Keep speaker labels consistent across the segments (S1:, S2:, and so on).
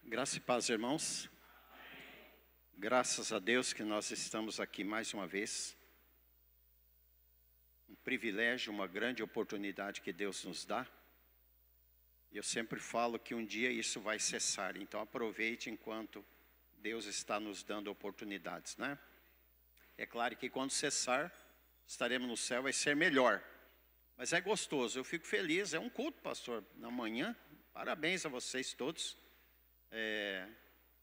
S1: Graça e paz, irmãos. Graças a Deus que nós estamos aqui mais uma vez. Um privilégio, uma grande oportunidade que Deus nos dá. E eu sempre falo que um dia isso vai cessar. Então aproveite enquanto Deus está nos dando oportunidades, né? É claro que quando cessar, estaremos no céu, vai ser melhor. Mas é gostoso, eu fico feliz. É um culto, pastor, na manhã. Parabéns a vocês todos.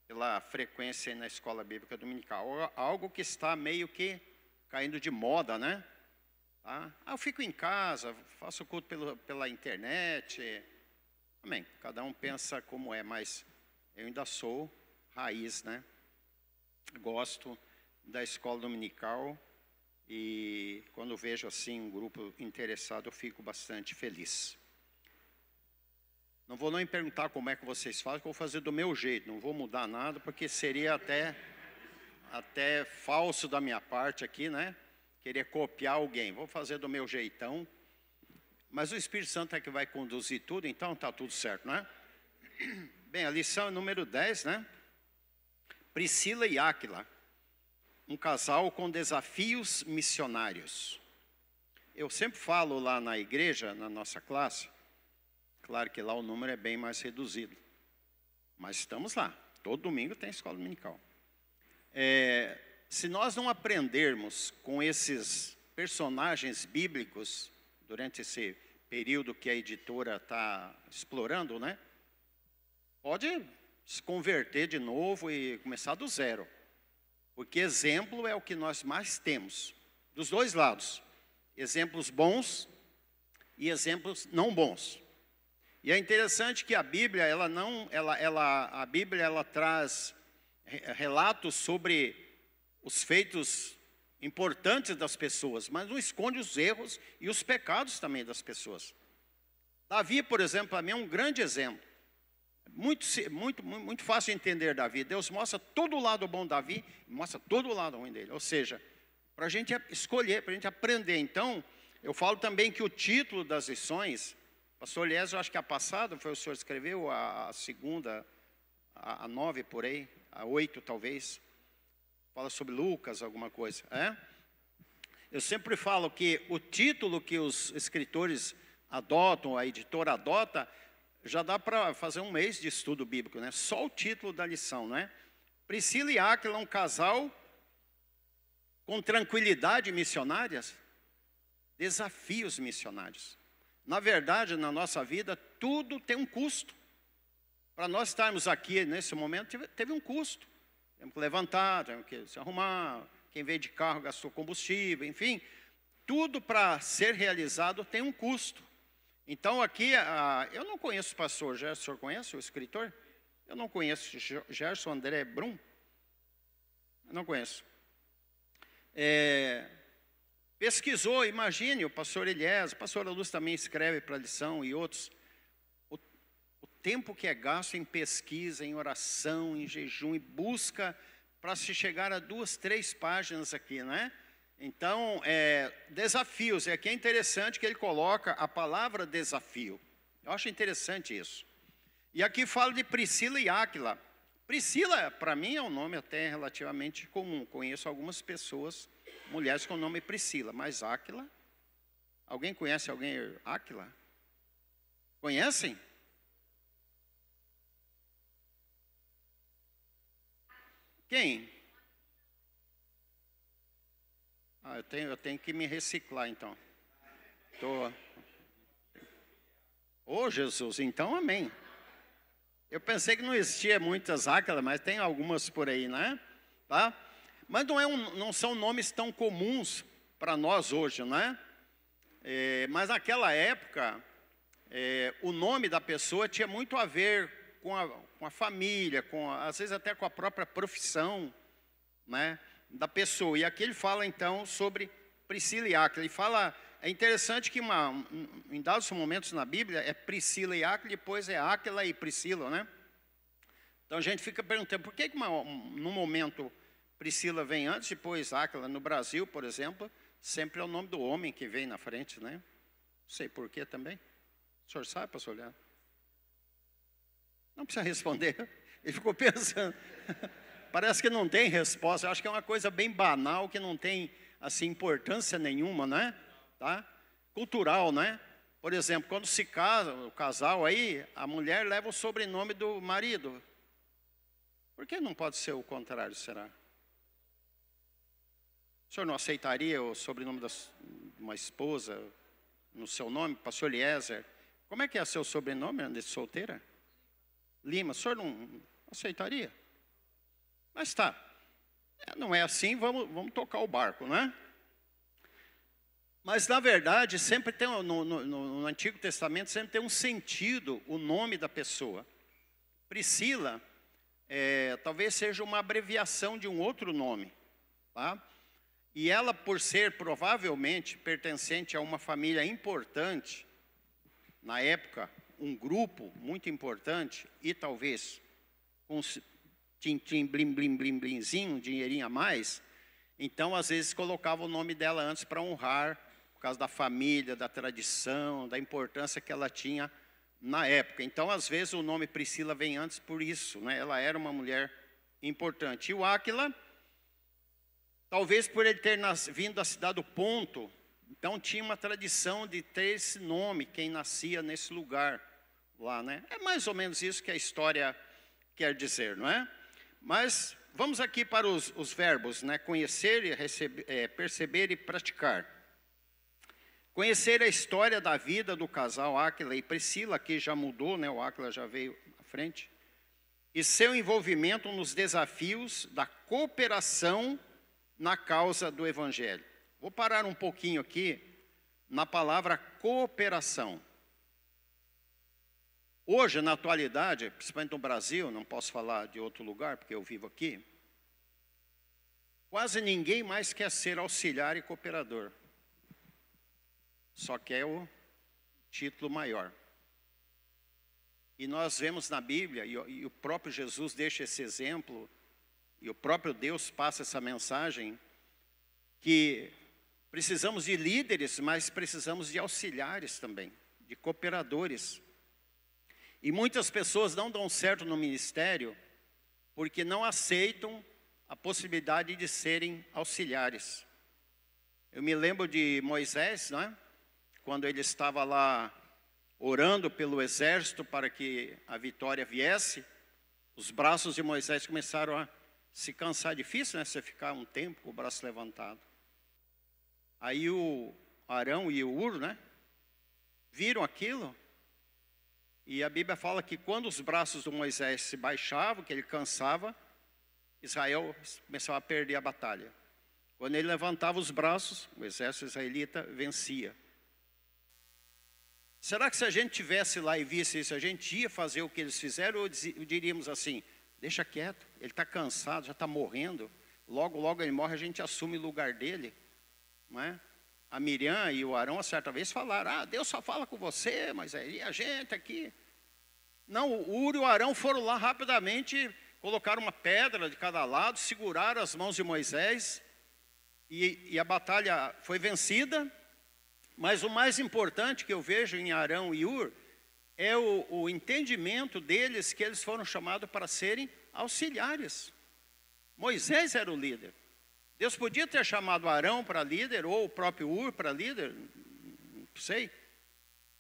S1: Pela frequência na escola bíblica dominical, algo que está meio que caindo de moda, né? Eu fico em casa, faço culto pela internet, amém, cada um pensa como é, mas eu ainda sou raiz, né? Gosto da escola dominical e quando vejo assim um grupo interessado, eu fico bastante feliz. Não vou nem perguntar como é que vocês fazem, que eu vou fazer do meu jeito, não vou mudar nada, porque seria até falso da minha parte aqui, né? Querer copiar alguém, vou fazer do meu jeitão. Mas o Espírito Santo é que vai conduzir tudo, então está tudo certo, né? Bem, a lição é número 10, né? Priscila e Áquila, um casal com desafios missionários. Eu sempre falo lá na igreja, na nossa classe, claro que lá o número é bem mais reduzido. Mas estamos lá. Todo domingo tem escola dominical. Se nós não aprendermos com esses personagens bíblicos, durante esse período que a editora está explorando, né? Pode se converter de novo e começar do zero. Porque exemplo é o que nós mais temos. Dos dois lados. Exemplos bons e exemplos não bons. E é interessante que a Bíblia, a Bíblia traz relatos sobre os feitos importantes das pessoas, mas não esconde os erros e os pecados também das pessoas. Davi, por exemplo, para mim é um grande exemplo. Muito fácil de entender Davi. Deus mostra todo o lado bom de Davi e mostra todo o lado ruim dele. Ou seja, para a gente escolher, para a gente aprender. Então, eu falo também que o título das lições... Pastor Elias, eu acho que a passada foi o senhor que escreveu, a segunda, a 9 por aí, a 8 talvez. Fala sobre Lucas, alguma coisa. Eu sempre falo que o título que os escritores adotam, a editora adota, já dá para fazer um mês de estudo bíblico, né? Só o título da lição, né? Priscila e Áquila, um casal com tranquilidade missionárias, desafios missionários. Na verdade, na nossa vida, tudo tem um custo. Para nós estarmos aqui nesse momento, teve um custo. Temos que levantar, temos que se arrumar. Quem veio de carro gastou combustível, enfim. Tudo para ser realizado tem um custo. Então aqui, eu não conheço o pastor Gerson, o senhor conhece o escritor? Eu não conheço Gerson André Brum. Eu não conheço. Pesquisou, imagine, o pastor Elias, a pastora Luz também escreve para a lição e outros. O tempo que é gasto em pesquisa, em oração, em jejum e busca para se chegar a 2, 3 páginas aqui, né? Então, desafios. E aqui é interessante que ele coloca a palavra desafio. Eu acho interessante isso. E aqui fala de Priscila e Áquila. Priscila, para mim, é um nome até relativamente comum. Conheço algumas pessoas, mulheres com o nome Priscila, mas Áquila? Alguém conhece alguém Áquila? Conhecem? Quem? Eu tenho que me reciclar então. Ô Jesus, então amém. Eu pensei que não existia muitas Áquila, mas tem algumas por aí, né? Tá? Mas não são nomes tão comuns para nós hoje, né? Mas naquela época, o nome da pessoa tinha muito a ver com a família, às vezes até com a própria profissão, né, da pessoa. E aqui ele fala então sobre Priscila e Áquila. Ele fala, é interessante que em dados momentos na Bíblia é Priscila e Áquila, depois é Áquila e Priscila, né? Então a gente fica perguntando, por que no momento Priscila vem antes, depois Áquila? No Brasil, por exemplo, sempre é o nome do homem que vem na frente, né? Não sei por quê também. O senhor sabe, pastor Leandro? Não precisa responder. Ele ficou pensando. Parece que não tem resposta. Eu acho que é uma coisa bem banal, que não tem assim importância nenhuma, né? Tá? Cultural, né? Por exemplo, quando se casa, o casal aí, a mulher leva o sobrenome do marido. Por que não pode ser o contrário, será? O senhor não aceitaria o sobrenome de uma esposa no seu nome, pastor Eliezer? Como é que é seu sobrenome, de solteira? Lima. O senhor não aceitaria? Mas tá, não é assim, vamos tocar o barco, né? Mas na verdade, sempre tem, no Antigo Testamento, sempre tem um sentido o nome da pessoa. Priscila, talvez seja uma abreviação de um outro nome, tá? E ela, por ser provavelmente pertencente a uma família importante, na época, um grupo muito importante, e talvez com tim, blim, blim, blim, blimzinho, um dinheirinho a mais, então às vezes colocava o nome dela antes para honrar, por causa da família, da tradição, da importância que ela tinha na época. Então às vezes o nome Priscila vem antes por isso, né? Ela era uma mulher importante. E o Áquila, talvez por ele ter vindo da cidade do Ponto, então tinha uma tradição de ter esse nome, quem nascia nesse lugar lá, né? É mais ou menos isso que a história quer dizer, não é? Mas vamos aqui para os verbos, né? Conhecer, e perceber e praticar. Conhecer a história da vida do casal Áquila e Priscila, aqui já mudou, né? O Áquila já veio à frente. E seu envolvimento nos desafios da cooperação na causa do Evangelho. Vou parar um pouquinho aqui na palavra cooperação. Hoje, na atualidade, principalmente no Brasil, não posso falar de outro lugar, porque eu vivo aqui, quase ninguém mais quer ser auxiliar e cooperador. Só quer o título maior. E nós vemos na Bíblia, e o próprio Jesus deixa esse exemplo, e o próprio Deus passa essa mensagem, que precisamos de líderes, mas precisamos de auxiliares também, de cooperadores. E muitas pessoas não dão certo no ministério porque não aceitam a possibilidade de serem auxiliares. Eu me lembro de Moisés, né? Quando ele estava lá orando pelo exército para que a vitória viesse, os braços de Moisés começaram a se cansar. Difícil, né? Você ficar um tempo com o braço levantado. Aí o Arão e o Hur, né? Viram aquilo. E a Bíblia fala que quando os braços do Moisés se baixavam, que ele cansava, Israel começava a perder a batalha. Quando ele levantava os braços, o exército israelita vencia. Será que se a gente tivesse lá e visse isso, a gente ia fazer o que eles fizeram, ou diríamos assim, deixa quieto, ele está cansado, já está morrendo, logo, logo ele morre, a gente assume o lugar dele, não é? A Miriam e o Arão, a certa vez, falaram, Deus só fala com você, mas aí a gente aqui. Não, o Hur e o Arão foram lá rapidamente, colocaram uma pedra de cada lado, seguraram as mãos de Moisés, e a batalha foi vencida. Mas o mais importante que eu vejo em Arão e Hur é o entendimento deles que eles foram chamados para serem auxiliares. Moisés era o líder. Deus podia ter chamado Arão para líder, ou o próprio Hur para líder, não sei.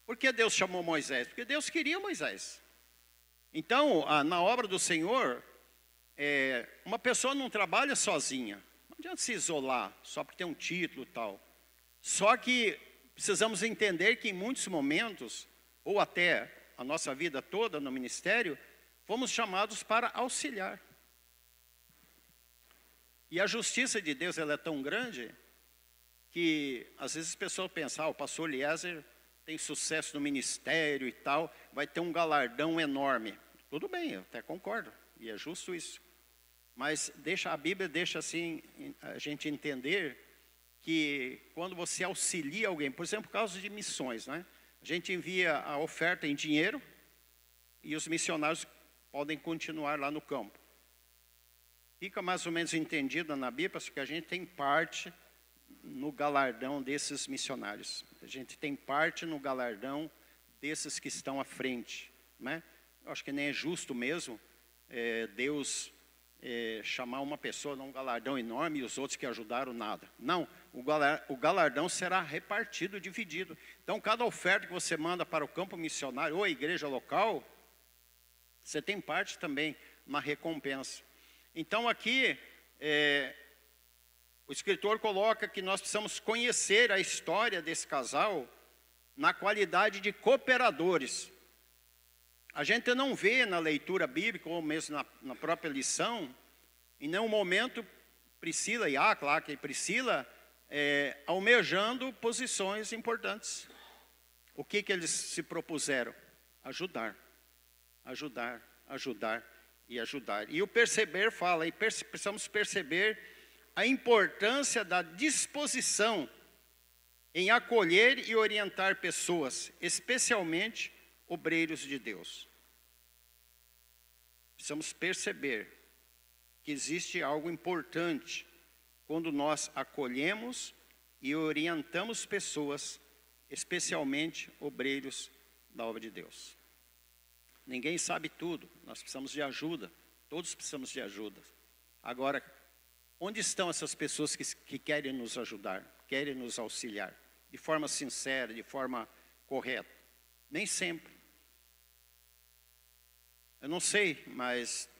S1: Por que Deus chamou Moisés? Porque Deus queria Moisés. Então, na obra do Senhor, uma pessoa não trabalha sozinha. Não adianta se isolar, só porque tem um título e tal. Só que precisamos entender que em muitos momentos, ou até a nossa vida toda no ministério, fomos chamados para auxiliar. E a justiça de Deus, ela é tão grande que às vezes as pessoas pensam, o pastor Eliezer tem sucesso no ministério e tal, vai ter um galardão enorme. Tudo bem, eu até concordo, e é justo isso. Mas a Bíblia deixa assim a gente entender que quando você auxilia alguém, por exemplo, por causa de missões, né? A gente envia a oferta em dinheiro e os missionários podem continuar lá no campo. Fica mais ou menos entendido na Bíblia que a gente tem parte no galardão desses missionários. A gente tem parte no galardão desses que estão à frente, né? Eu acho que nem é justo mesmo Deus chamar uma pessoa num galardão enorme e os outros que ajudaram nada. Não, o galardão será repartido, dividido. Então, cada oferta que você manda para o campo missionário ou a igreja local, você tem parte também na recompensa. Então, aqui, o escritor coloca que nós precisamos conhecer a história desse casal na qualidade de cooperadores. A gente não vê na leitura bíblica, ou mesmo na própria lição, em nenhum momento Priscila e Áquila e Priscila almejando posições importantes. O que eles se propuseram? Ajudar, ajudar, ajudar e ajudar. E o perceber fala, e precisamos perceber a importância da disposição em acolher e orientar pessoas, especialmente obreiros de Deus. Precisamos perceber que existe algo importante quando nós acolhemos e orientamos pessoas, especialmente obreiros da obra de Deus. Ninguém sabe tudo, nós precisamos de ajuda, todos precisamos de ajuda. Agora, onde estão essas pessoas que querem nos ajudar, querem nos auxiliar, de forma sincera, de forma correta? Nem sempre. Eu não sei, mas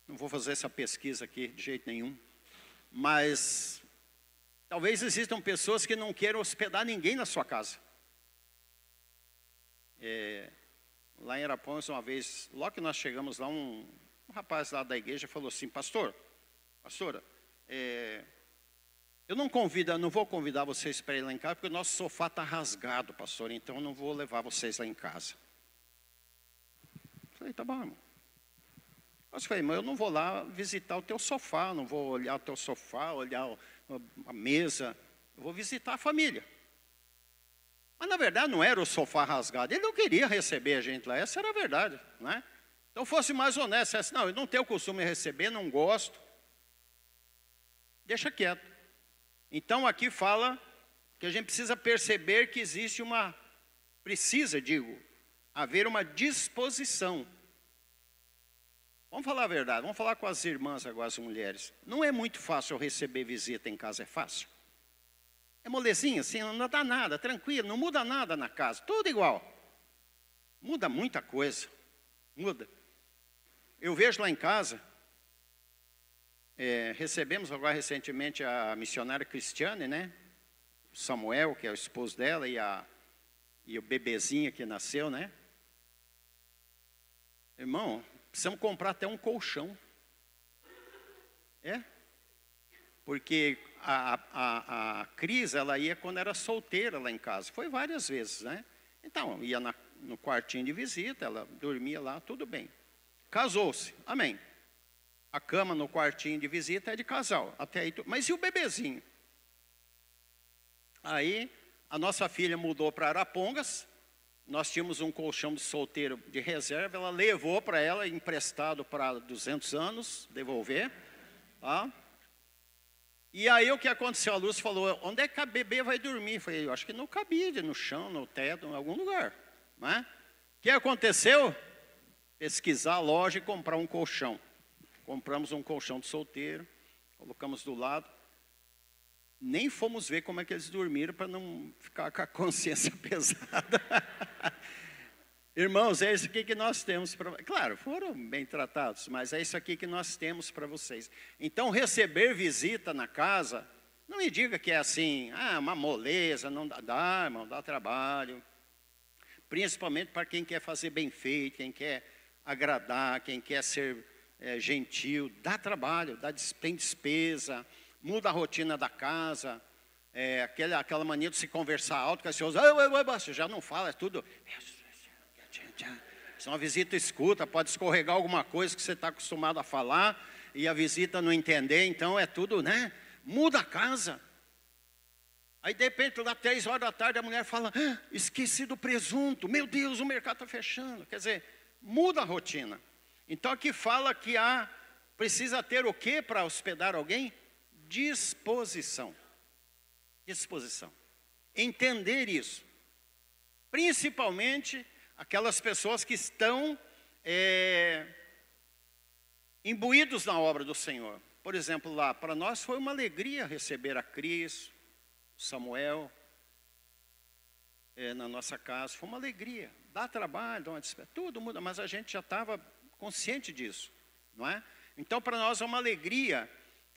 S1: não vou fazer essa pesquisa aqui de jeito nenhum, mas talvez existam pessoas que não queiram hospedar ninguém na sua casa. Lá em Arapongas, uma vez, logo que nós chegamos lá, um rapaz lá da igreja falou assim: pastora, eu não vou convidar vocês para ir lá em casa, porque o nosso sofá está rasgado, pastor, então eu não vou levar vocês lá em casa. Falei, tá bom, irmão. Mas falei, mas eu não vou lá visitar o teu sofá, não vou olhar o teu sofá, olhar a mesa, eu vou visitar a família. Mas na verdade não era o sofá rasgado, ele não queria receber a gente lá, essa era a verdade, né? Então fosse mais honesto, assim, não, eu não tenho o costume de receber, não gosto, deixa quieto. Então aqui fala que a gente precisa perceber que existe haver uma disposição. Vamos falar a verdade, vamos falar com as irmãs agora, as mulheres. Não é muito fácil receber visita em casa, é fácil? É molezinha, assim, não dá nada, tranquilo, não muda nada na casa, tudo igual. Muda muita coisa, muda. Eu vejo lá em casa, recebemos agora recentemente a missionária Cristiane, né? Samuel, que é o esposo dela, e o bebezinho que nasceu, né? Irmão, precisamos comprar até um colchão. Porque a Cris, ela ia quando era solteira lá em casa. Foi várias vezes, né? Então, ia no quartinho de visita, ela dormia lá, tudo bem. Casou-se, amém. A cama no quartinho de visita é de casal. Até aí, mas e o bebezinho? Aí, a nossa filha mudou para Arapongas. Nós tínhamos um colchão de solteiro de reserva, ela levou para ela, emprestado para 200 anos, devolver. Tá? E aí o que aconteceu? A Lúcia falou, onde é que a bebê vai dormir? Eu falei, eu acho que no cabide, no chão, no teto, em algum lugar. Né? O que aconteceu? Pesquisar a loja e comprar um colchão. Compramos um colchão de solteiro, colocamos do lado. Nem fomos ver como é que eles dormiram para não ficar com a consciência pesada. Irmãos, é isso aqui que nós temos para... Claro, foram bem tratados, mas é isso aqui que nós temos para vocês. Então, receber visita na casa, não me diga que é assim, uma moleza, não dá, irmão, dá trabalho. Principalmente para quem quer fazer bem feito, quem quer agradar, quem quer ser gentil, dá trabalho, tem despesa, muda a rotina da casa, aquela mania de se conversar alto, que as pessoas, você já não fala, é tudo. Se uma visita escuta, pode escorregar alguma coisa que você está acostumado a falar, e a visita não entender, então é tudo, né? Muda a casa. Aí de repente, lá 3 horas da tarde, a mulher fala, esqueci do presunto, meu Deus, o mercado está fechando. Quer dizer, muda a rotina. Então aqui fala que precisa ter o quê para hospedar alguém? Disposição. Disposição. Entender isso. Principalmente aquelas pessoas que estão imbuídos na obra do Senhor. Por exemplo, lá, para nós foi uma alegria receber a Cris, Samuel, na nossa casa. Foi uma alegria. Dá trabalho, dá uma despesa, tudo muda, mas a gente já estava consciente disso, não é? Então, para nós é uma alegria.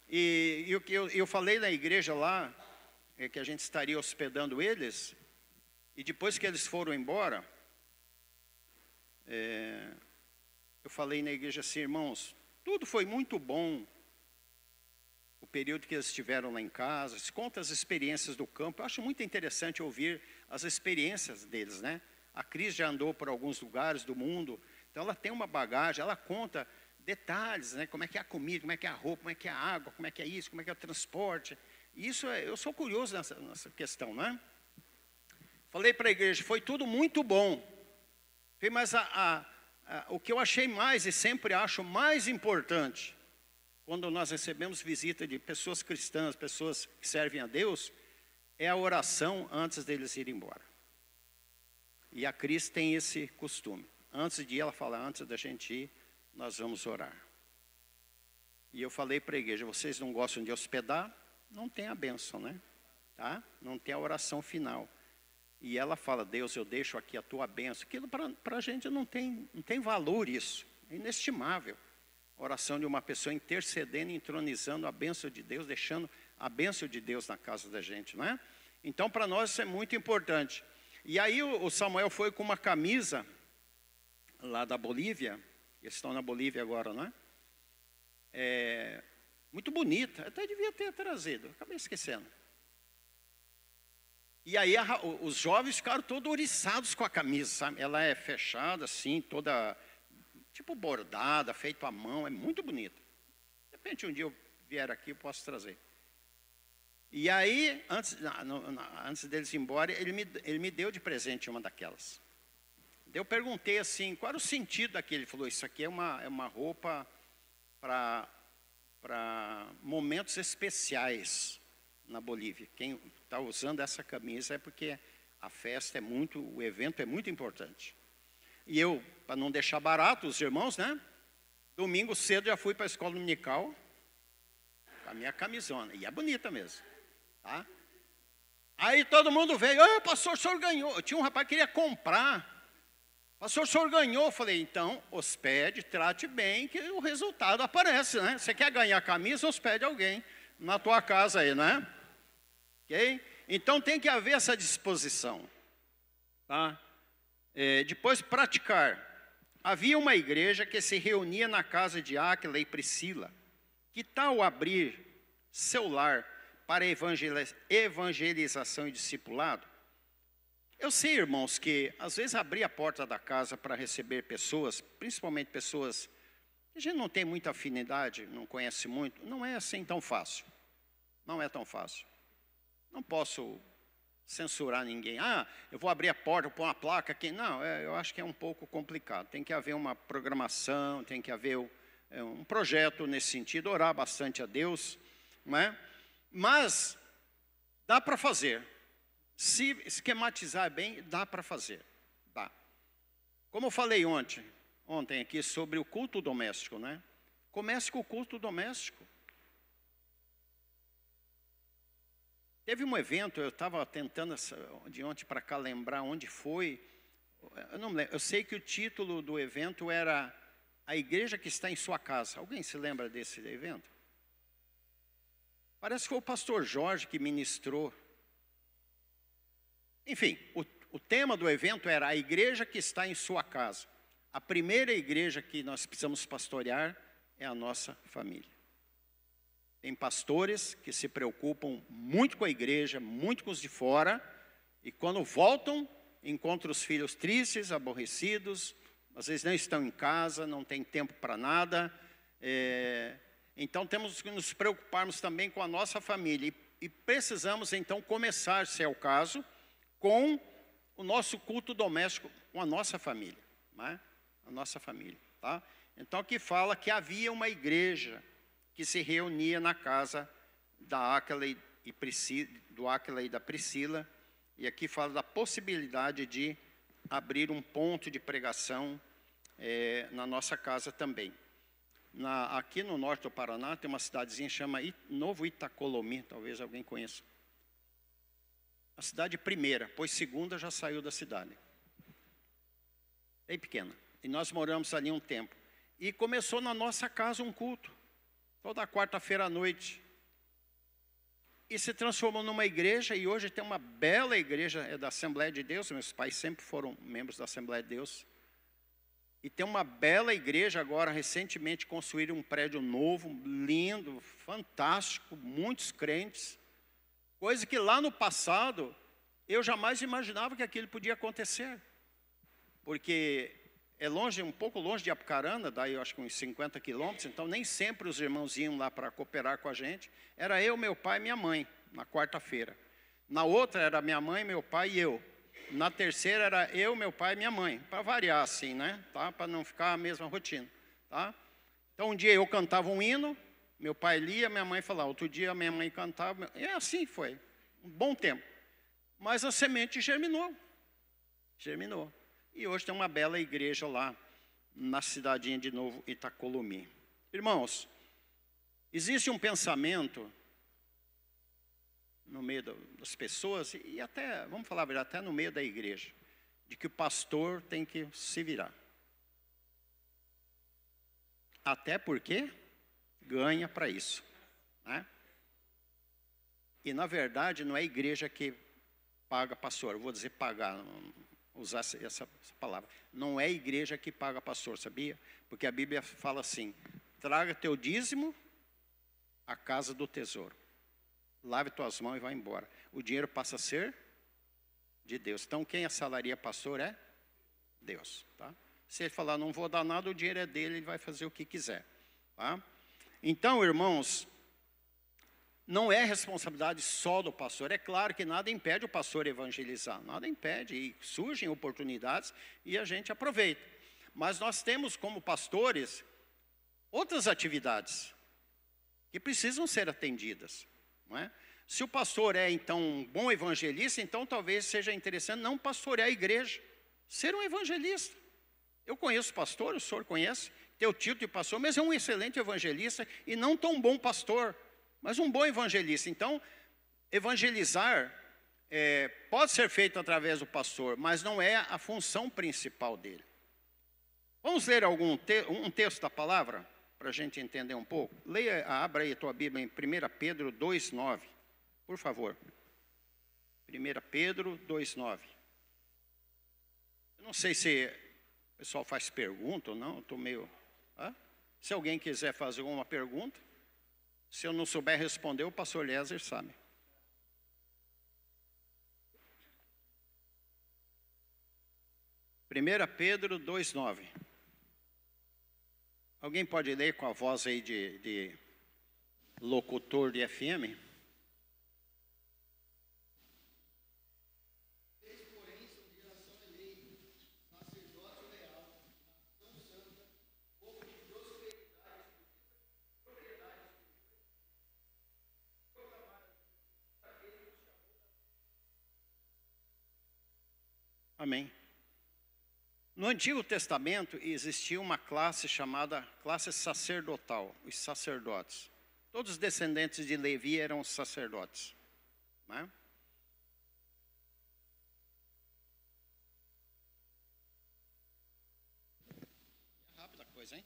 S1: E o que eu falei na igreja lá, é que a gente estaria hospedando eles, e depois que eles foram embora, eu falei na igreja assim, irmãos, tudo foi muito bom, o período que eles estiveram lá em casa, conta as experiências do campo. Eu acho muito interessante ouvir as experiências deles, né? A Cris já andou por alguns lugares do mundo, então ela tem uma bagagem, ela conta detalhes, né? Como é que é a comida, como é que é a roupa, como é que é a água, como é que é isso, como é que é o transporte. Isso eu sou curioso nessa questão, né? Falei para a igreja, foi tudo muito bom. Mas o que eu achei mais e sempre acho mais importante, quando nós recebemos visita de pessoas cristãs, pessoas que servem a Deus, é a oração antes deles irem embora. E a Cris tem esse costume. Antes de ir, ela fala, antes da gente ir, nós vamos orar. E eu falei para a igreja, vocês não gostam de hospedar? Não tem a bênção, né? Tá? Não tem a oração final. E ela fala, Deus, eu deixo aqui a tua bênção. Aquilo para a gente não tem valor isso. É inestimável. A oração de uma pessoa intercedendo, entronizando a bênção de Deus, deixando a bênção de Deus na casa da gente, não é? Então, para nós isso é muito importante. E aí o Samuel foi com uma camisa lá da Bolívia, eles estão na Bolívia agora, não é? Muito bonita, até devia ter trazido, acabei esquecendo. E aí os jovens ficaram todos ouriçados com a camisa, sabe? Ela é fechada assim, toda tipo bordada, feito à mão, é muito bonita. De repente um dia eu vier aqui, eu posso trazer. E aí, antes deles ir embora, ele me deu de presente uma daquelas. Eu perguntei assim, qual era o sentido daquilo? Ele falou, isso aqui é uma roupa para momentos especiais na Bolívia. Quem está usando essa camisa é porque a festa o evento é muito importante. E eu, para não deixar barato os irmãos, né? Domingo cedo já fui para a escola dominical com a minha camisona. E é bonita mesmo. Tá? Aí todo mundo veio, pastor, o senhor ganhou. Eu tinha um rapaz que queria comprar. Pastor, o senhor ganhou. Eu falei, então, hospede, trate bem, que o resultado aparece, né? Você quer ganhar camisa, hospede alguém na tua casa aí, né? Ok? Então tem que haver essa disposição. Tá? Depois, praticar. Havia uma igreja que se reunia na casa de Áquila e Priscila. Que tal abrir seu lar para evangelização e discipulado? Eu sei, irmãos, que às vezes abrir a porta da casa para receber pessoas, principalmente pessoas que a gente não tem muita afinidade, não conhece muito, não é assim tão fácil. Não é tão fácil. Não posso censurar ninguém. Eu vou abrir a porta, vou pôr uma placa aqui. Não, eu acho que é um pouco complicado. Tem que haver uma programação, tem que haver um projeto nesse sentido, orar bastante a Deus, não é? Mas dá para fazer. Se esquematizar bem, dá para fazer. Dá. Como eu falei ontem aqui sobre o culto doméstico, né? Comece com o culto doméstico. Teve um evento, eu estava tentando de ontem para cá lembrar onde foi. Eu não lembro. Eu sei que o título do evento era A Igreja que Está em Sua Casa. Alguém se lembra desse evento? Parece que foi o pastor Jorge que ministrou. Enfim, o tema do evento era a igreja que está em sua casa. A primeira igreja que nós precisamos pastorear é a nossa família. Tem pastores que se preocupam muito com a igreja, muito com os de fora, e quando voltam, encontram os filhos tristes, aborrecidos, às vezes não estão em casa, não tem tempo para nada. Então temos que nos preocuparmos também com a nossa família, e precisamos então começar, se é o caso, com o nosso culto doméstico, com a nossa família, né? A nossa família, tá? Então aqui fala que havia uma igreja que se reunia na casa da Áquila do Áquila e da Priscila, e aqui fala da possibilidade de abrir um ponto de pregação na nossa casa também. Aqui no norte do Paraná tem uma cidadezinha que chama Novo Itacolomi, talvez alguém conheça. A cidade primeira, pois segunda já saiu da cidade. Bem pequena. E nós moramos ali um tempo. E começou na nossa casa um culto, toda quarta-feira à noite. E se transformou numa igreja, e hoje tem uma bela igreja, é da Assembleia de Deus, meus pais sempre foram membros da Assembleia de Deus. E tem uma bela igreja agora, recentemente construíram um prédio novo, lindo, fantástico, muitos crentes. Coisa que lá no passado, eu jamais imaginava que aquilo podia acontecer. Porque é longe, um pouco longe de Apucarana, daí eu acho que uns 50 quilômetros, então nem sempre os irmãos iam lá para cooperar com a gente. Era eu, meu pai e minha mãe, na quarta-feira. Na outra era minha mãe, meu pai e eu. Na terceira era eu, meu pai e minha mãe, para variar assim, né? Tá? Para não ficar a mesma rotina. Tá? Então um dia eu cantava um hino, meu pai lia, minha mãe falava. Outro dia minha mãe cantava, e assim foi, um bom tempo. Mas a semente germinou. Germinou. E hoje tem uma bela igreja lá, na cidadinha de Novo Itacolomi. Irmãos, existe um pensamento no meio das pessoas, e até, vamos falar a verdade, até no meio da igreja, de que o pastor tem que se virar. Até porque ganha para isso, né? E na verdade não é a igreja que paga pastor, eu vou dizer pagar, usar essa palavra. Não é a igreja que paga pastor, sabia? Porque a Bíblia fala assim, traga teu dízimo à casa do tesouro. Lave tuas mãos e vá embora. O dinheiro passa a ser de Deus. Então quem assalaria pastor é Deus. Tá? Se ele falar, não vou dar nada, o dinheiro é dele, ele vai fazer o que quiser. Tá? Então, irmãos, não é responsabilidade só do pastor. É claro que nada impede o pastor evangelizar. Nada impede, e surgem oportunidades e a gente aproveita. Mas nós temos como pastores outras atividades que precisam ser atendidas. Não é? Se o pastor é, então, um bom evangelista, então talvez seja interessante não pastorear a igreja, ser um evangelista. Eu conheço pastor, o senhor conhece, tem o título de pastor, mas é um excelente evangelista e não tão bom pastor, mas um bom evangelista. Então, evangelizar pode ser feito através do pastor, mas não é a função principal dele. Vamos ler um texto da palavra? Para a gente entender um pouco, abra aí a tua Bíblia em 1 Pedro 2,9, por favor. 1 Pedro 2,9. Eu não sei se o pessoal faz pergunta ou não, eu estou meio... Se alguém quiser fazer alguma pergunta, se eu não souber responder, o pastor Lézer sabe. Primeira Pedro 2,9. Alguém pode ler com a voz aí de locutor de FM? Amém. No Antigo Testamento existia uma classe chamada classe sacerdotal, os sacerdotes. Todos os descendentes de Levi eram sacerdotes. Né? É rápida a coisa, hein?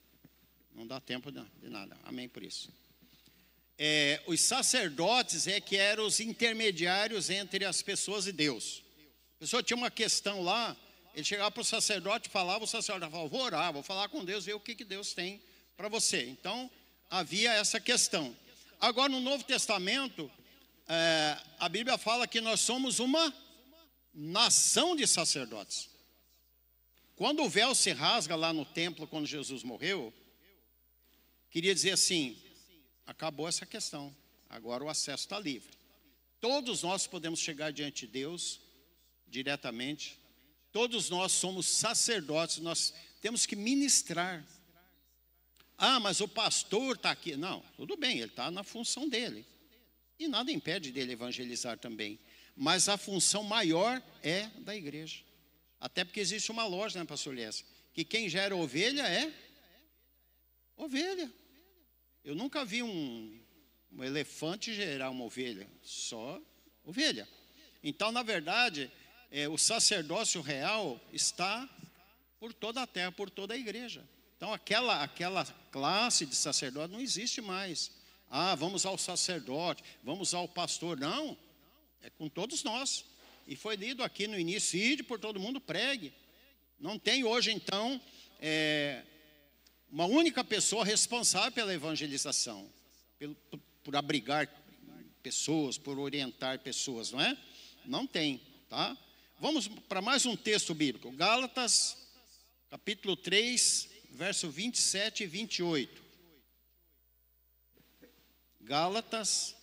S1: Não dá tempo de nada. Amém por isso. Os sacerdotes que eram os intermediários entre as pessoas e Deus. A pessoa tinha uma questão lá, ele chegava para o sacerdote, falava, o sacerdote falava, vou orar, vou falar com Deus, ver o que Deus tem para você. Então, havia essa questão. Agora, no Novo Testamento, a Bíblia fala que nós somos uma nação de sacerdotes. Quando o véu se rasga lá no templo, quando Jesus morreu, queria dizer assim, acabou essa questão, agora o acesso está livre. Todos nós podemos chegar diante de Deus diretamente. Todos nós somos sacerdotes, nós temos que ministrar. Ah, mas o pastor está aqui. Não, tudo bem, ele está na função dele. E nada impede dele evangelizar também. Mas a função maior é da igreja. Até porque existe uma loja, né, pastor Elias? Que quem gera ovelha é Ovelha. Eu nunca vi um elefante gerar uma ovelha, só ovelha. Então, na verdade, o sacerdócio real está por toda a terra, por toda a igreja. Então, aquela classe de sacerdote não existe mais. Vamos ao sacerdote, vamos ao pastor. Não, é com todos nós. E foi lido aqui no início: ide por todo mundo, pregue. Não tem hoje, então, uma única pessoa responsável pela evangelização, por abrigar pessoas, por orientar pessoas, não é? Não tem, tá? Vamos para mais um texto bíblico. Gálatas, capítulo 3, verso 27 e 28. Gálatas,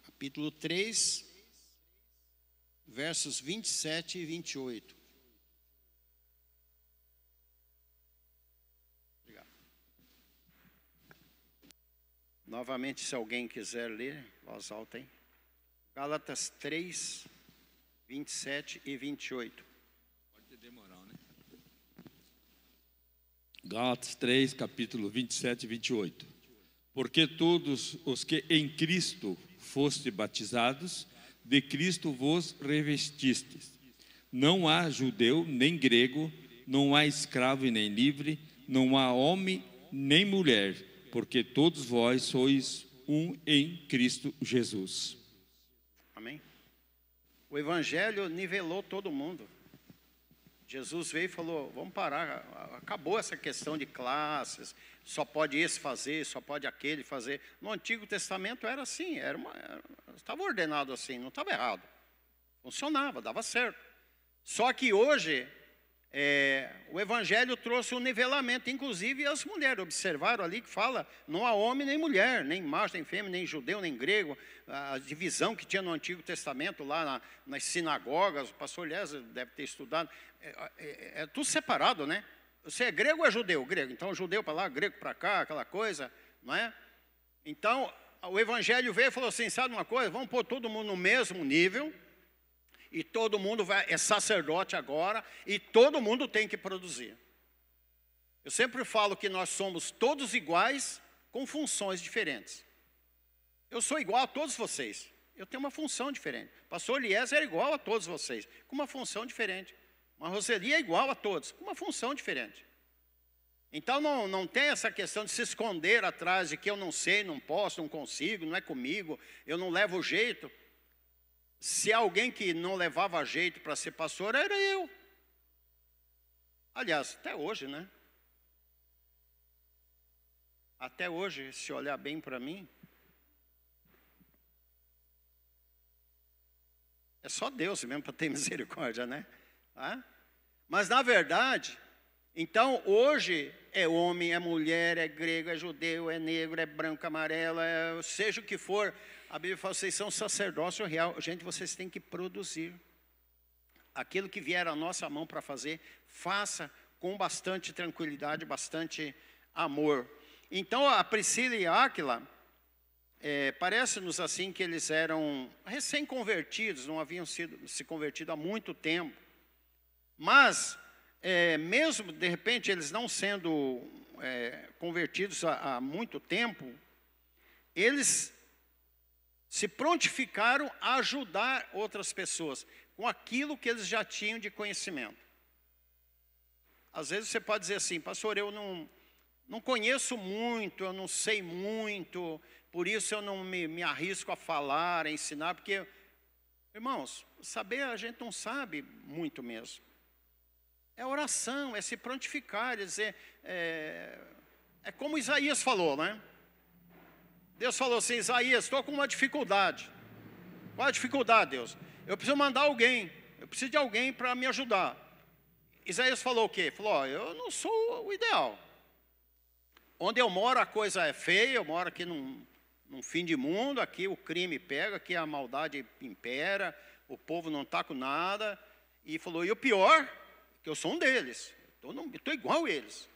S1: capítulo 3, versos 27 e 28. Obrigado. Novamente, se alguém quiser ler, voz alta aí. Gálatas 3, 27 e 28.
S2: Pode demorar, né? Gálatas 3, capítulo 27 e 28. Porque todos os que em Cristo foste batizados, de Cristo vos revestistes. Não há judeu nem grego, não há escravo e nem livre, não há homem nem mulher, porque todos vós sois um em Cristo Jesus.
S1: Amém? O evangelho nivelou todo mundo. Jesus veio e falou: vamos parar, acabou essa questão de classes, só pode esse fazer, só pode aquele fazer. No Antigo Testamento era assim, estava ordenado assim, não estava errado. Funcionava, dava certo. Só que hoje, o Evangelho trouxe um nivelamento, inclusive as mulheres. Observaram ali que fala: não há homem nem mulher, nem macho, nem fêmea, nem judeu, nem grego. A divisão que tinha no Antigo Testamento, lá nas sinagogas, o pastor Eliezer deve ter estudado, é tudo separado, né? Você é grego ou é judeu? Grego. Então, judeu para lá, grego para cá, aquela coisa, não é? Então, o Evangelho veio e falou assim: sabe uma coisa? Vamos pôr todo mundo no mesmo nível, e todo mundo é sacerdote agora, e todo mundo tem que produzir. Eu sempre falo que nós somos todos iguais, com funções diferentes. Eu sou igual a todos vocês, eu tenho uma função diferente. O pastor Eliezer é igual a todos vocês, com uma função diferente. Uma Roseli é igual a todos, com uma função diferente. Então não tem essa questão de se esconder atrás de que eu não sei, não posso, não consigo, não é comigo, eu não levo jeito. Se alguém que não levava jeito para ser pastor, era eu. Aliás, até hoje, né? Até hoje, se olhar bem para mim, é só Deus mesmo para ter misericórdia, né? Mas na verdade, então hoje é homem, é mulher, é grego, é judeu, é negro, é branco, amarelo, seja o que for. A Bíblia fala: vocês são sacerdócio real. Gente, vocês têm que produzir. Aquilo que vier à nossa mão para fazer, faça com bastante tranquilidade, bastante amor. Então a Priscila e Áquila, parece-nos assim que eles eram recém-convertidos, não haviam se convertido há muito tempo. Mas, mesmo de repente eles não sendo convertidos há muito tempo, eles se prontificaram a ajudar outras pessoas com aquilo que eles já tinham de conhecimento. Às vezes você pode dizer assim: pastor, eu não conheço muito, eu não sei muito, por isso eu não me arrisco a falar, a ensinar, porque, irmãos, saber a gente não sabe muito mesmo. É oração, é se prontificar, é dizer, é como Isaías falou, né? Deus falou assim: Isaías, estou com uma dificuldade. Qual a dificuldade, Deus? Eu preciso mandar alguém, eu preciso de alguém para me ajudar. Isaías falou o quê? Falou: eu não sou o ideal. Onde eu moro a coisa é feia, eu moro aqui num fim de mundo, aqui o crime pega, aqui a maldade impera, o povo não está com nada. E falou: e o pior, que eu sou um deles, eu estou igual a eles.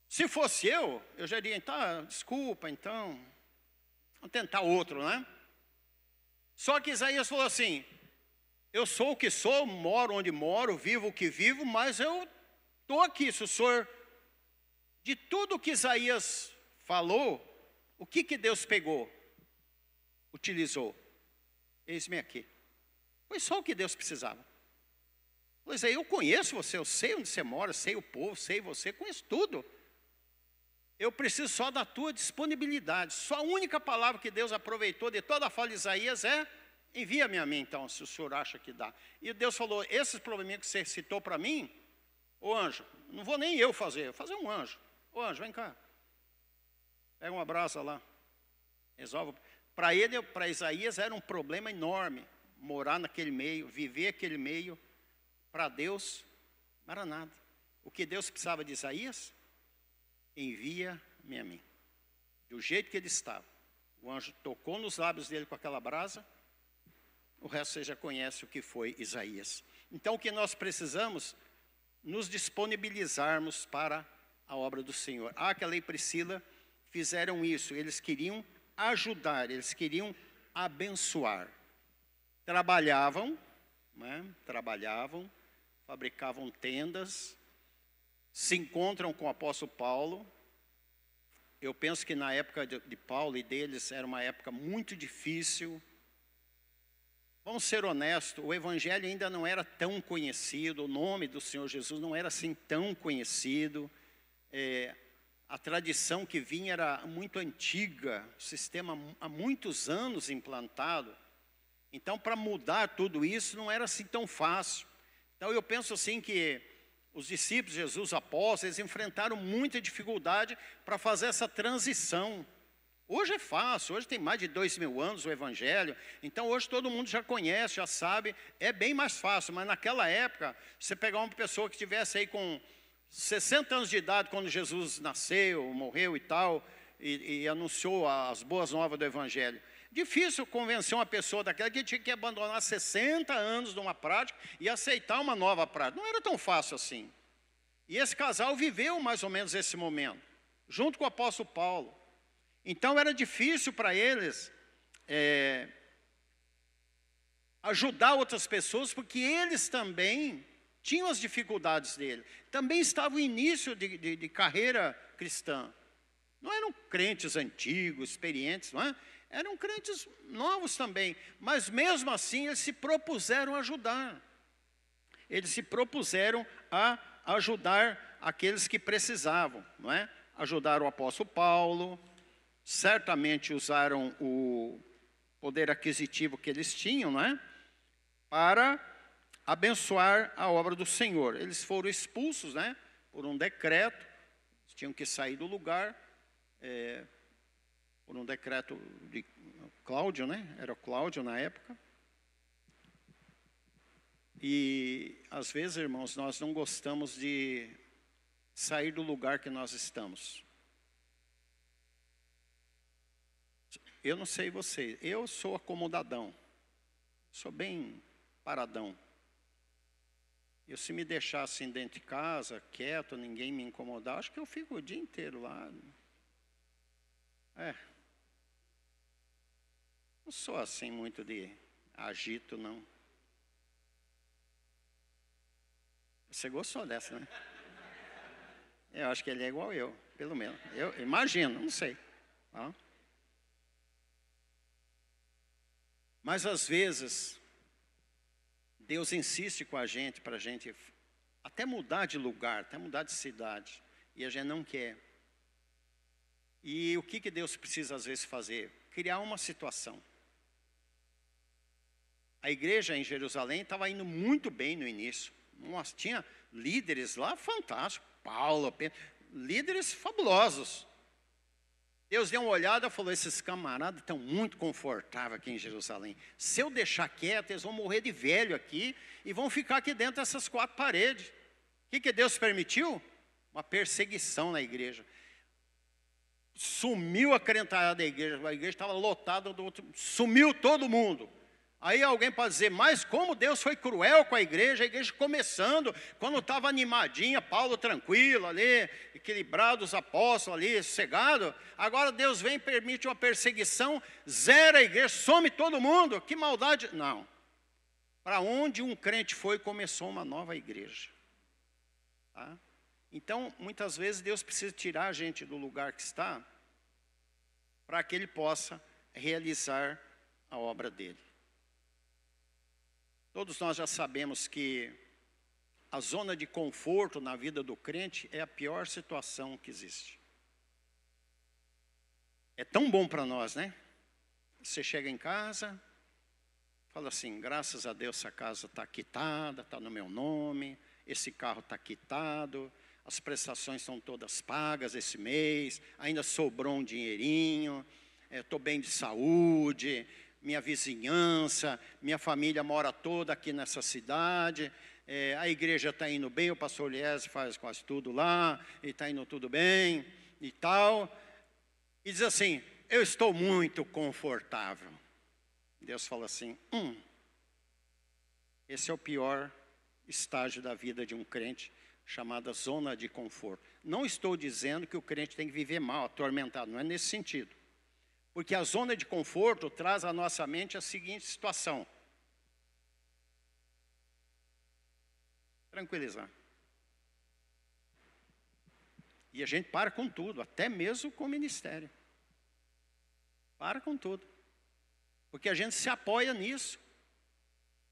S1: Se fosse eu já diria: tá, desculpa, então, vamos tentar outro, né? Só que Isaías falou assim: eu sou o que sou, moro onde moro, vivo o que vivo, mas eu estou aqui, se o senhor, de tudo que Isaías falou, o que Deus pegou, utilizou? Eis-me aqui. Foi só o que Deus precisava. Pois é, eu conheço você, eu sei onde você mora, sei o povo, sei você, conheço tudo. Eu preciso só da tua disponibilidade. Só a única palavra que Deus aproveitou de toda a fala de Isaías é: envia-me a mim então, se o senhor acha que dá. E Deus falou: esses probleminhas que você citou para mim, ô anjo, não vou nem eu fazer, vou fazer um anjo. Ô anjo, vem cá. Pega uma brasa lá. Resolve. Para ele, para Isaías era um problema enorme. Morar naquele meio, viver aquele meio. Para Deus, não era nada. O que Deus precisava de Isaías? Envia-me a mim. Do jeito que ele estava. O anjo tocou nos lábios dele com aquela brasa. O resto você já conhece o que foi Isaías. Então o que nós precisamos? Nos disponibilizarmos para a obra do Senhor. Aquela e Priscila fizeram isso. Eles queriam ajudar, eles queriam abençoar. Trabalhavam, né? Trabalhavam, fabricavam tendas, se encontram com o apóstolo Paulo. Eu penso que na época de Paulo e deles era uma época muito difícil. Vamos ser honestos, o evangelho ainda não era tão conhecido, o nome do Senhor Jesus não era assim tão conhecido. A tradição que vinha era muito antiga, o sistema há muitos anos implantado. Então, para mudar tudo isso não era assim tão fácil. Então, eu penso assim que os discípulos de Jesus, apóstolos, eles enfrentaram muita dificuldade para fazer essa transição. Hoje é fácil, hoje tem mais de 2000 anos o Evangelho, então hoje todo mundo já conhece, já sabe, é bem mais fácil. Mas naquela época, você pegar uma pessoa que estivesse aí com 60 anos de idade, quando Jesus nasceu, morreu e tal, e anunciou as boas novas do Evangelho. Difícil convencer uma pessoa daquela que tinha que abandonar 60 anos de uma prática e aceitar uma nova prática. Não era tão fácil assim. E esse casal viveu mais ou menos esse momento, junto com o apóstolo Paulo. Então era difícil para eles ajudar outras pessoas, porque eles também tinham as dificuldades dele. Também estava o início de carreira cristã. Não eram crentes antigos, experientes, não é? Eram crentes novos também. Mas mesmo assim eles se propuseram a ajudar. Eles se propuseram a ajudar aqueles que precisavam, não é? Ajudaram o apóstolo Paulo. Certamente usaram o poder aquisitivo que eles tinham, não é? Para abençoar a obra do Senhor. Eles foram expulsos, né? Por um decreto, tinham que sair do lugar, por um decreto de Cláudio, né? Era Cláudio na época. E às vezes, irmãos, nós não gostamos de sair do lugar que nós estamos. Eu não sei você, eu sou acomodadão, sou bem paradão. Eu se me deixar assim dentro de casa, quieto, ninguém me incomodar, acho que eu fico o dia inteiro lá. Não sou assim muito de agito, não. Você gostou dessa, né? Eu acho que ele é igual eu, pelo menos. Eu imagino, não sei. Tá? Mas às vezes, Deus insiste com a gente para a gente até mudar de lugar, até mudar de cidade. E a gente não quer. E o que Deus precisa às vezes fazer? Criar uma situação. A igreja em Jerusalém estava indo muito bem no início. Nossa, tinha líderes lá fantásticos. Paulo, Pedro, líderes fabulosos. Deus deu uma olhada e falou: esses camaradas estão muito confortáveis aqui em Jerusalém. Se eu deixar quieto, eles vão morrer de velho aqui e vão ficar aqui dentro dessas quatro paredes. O que Deus permitiu? Uma perseguição na igreja. Sumiu a crentalhada da igreja, a igreja estava lotada, sumiu todo mundo. Aí alguém pode dizer: mas como Deus foi cruel com a igreja começando, quando estava animadinha, Paulo tranquilo ali, equilibrado, os apóstolos ali, sossegado. Agora Deus vem e permite uma perseguição, zera a igreja, some todo mundo, que maldade. Não, para onde um crente foi, começou uma nova igreja. Tá? Então, muitas vezes, Deus precisa tirar a gente do lugar que está, para que Ele possa realizar a obra dEle. Todos nós já sabemos que a zona de conforto na vida do crente é a pior situação que existe. É tão bom para nós, né? Você chega em casa, fala assim, graças a Deus essa casa está quitada, está no meu nome, esse carro está quitado, as prestações estão todas pagas esse mês, ainda sobrou um dinheirinho, estou bem de saúde, minha vizinhança, minha família mora toda aqui nessa cidade, a igreja está indo bem, o pastor Lies faz quase tudo lá, e está indo tudo bem e tal. E diz assim, eu estou muito confortável. Deus fala assim, esse é o pior estágio da vida de um crente, chamada zona de conforto. Não estou dizendo que o crente tem que viver mal, atormentado, não é nesse sentido. Porque a zona de conforto traz à nossa mente a seguinte situação. Tranquilizar. E a gente para com tudo, até mesmo com o ministério. Para com tudo. Porque a gente se apoia nisso.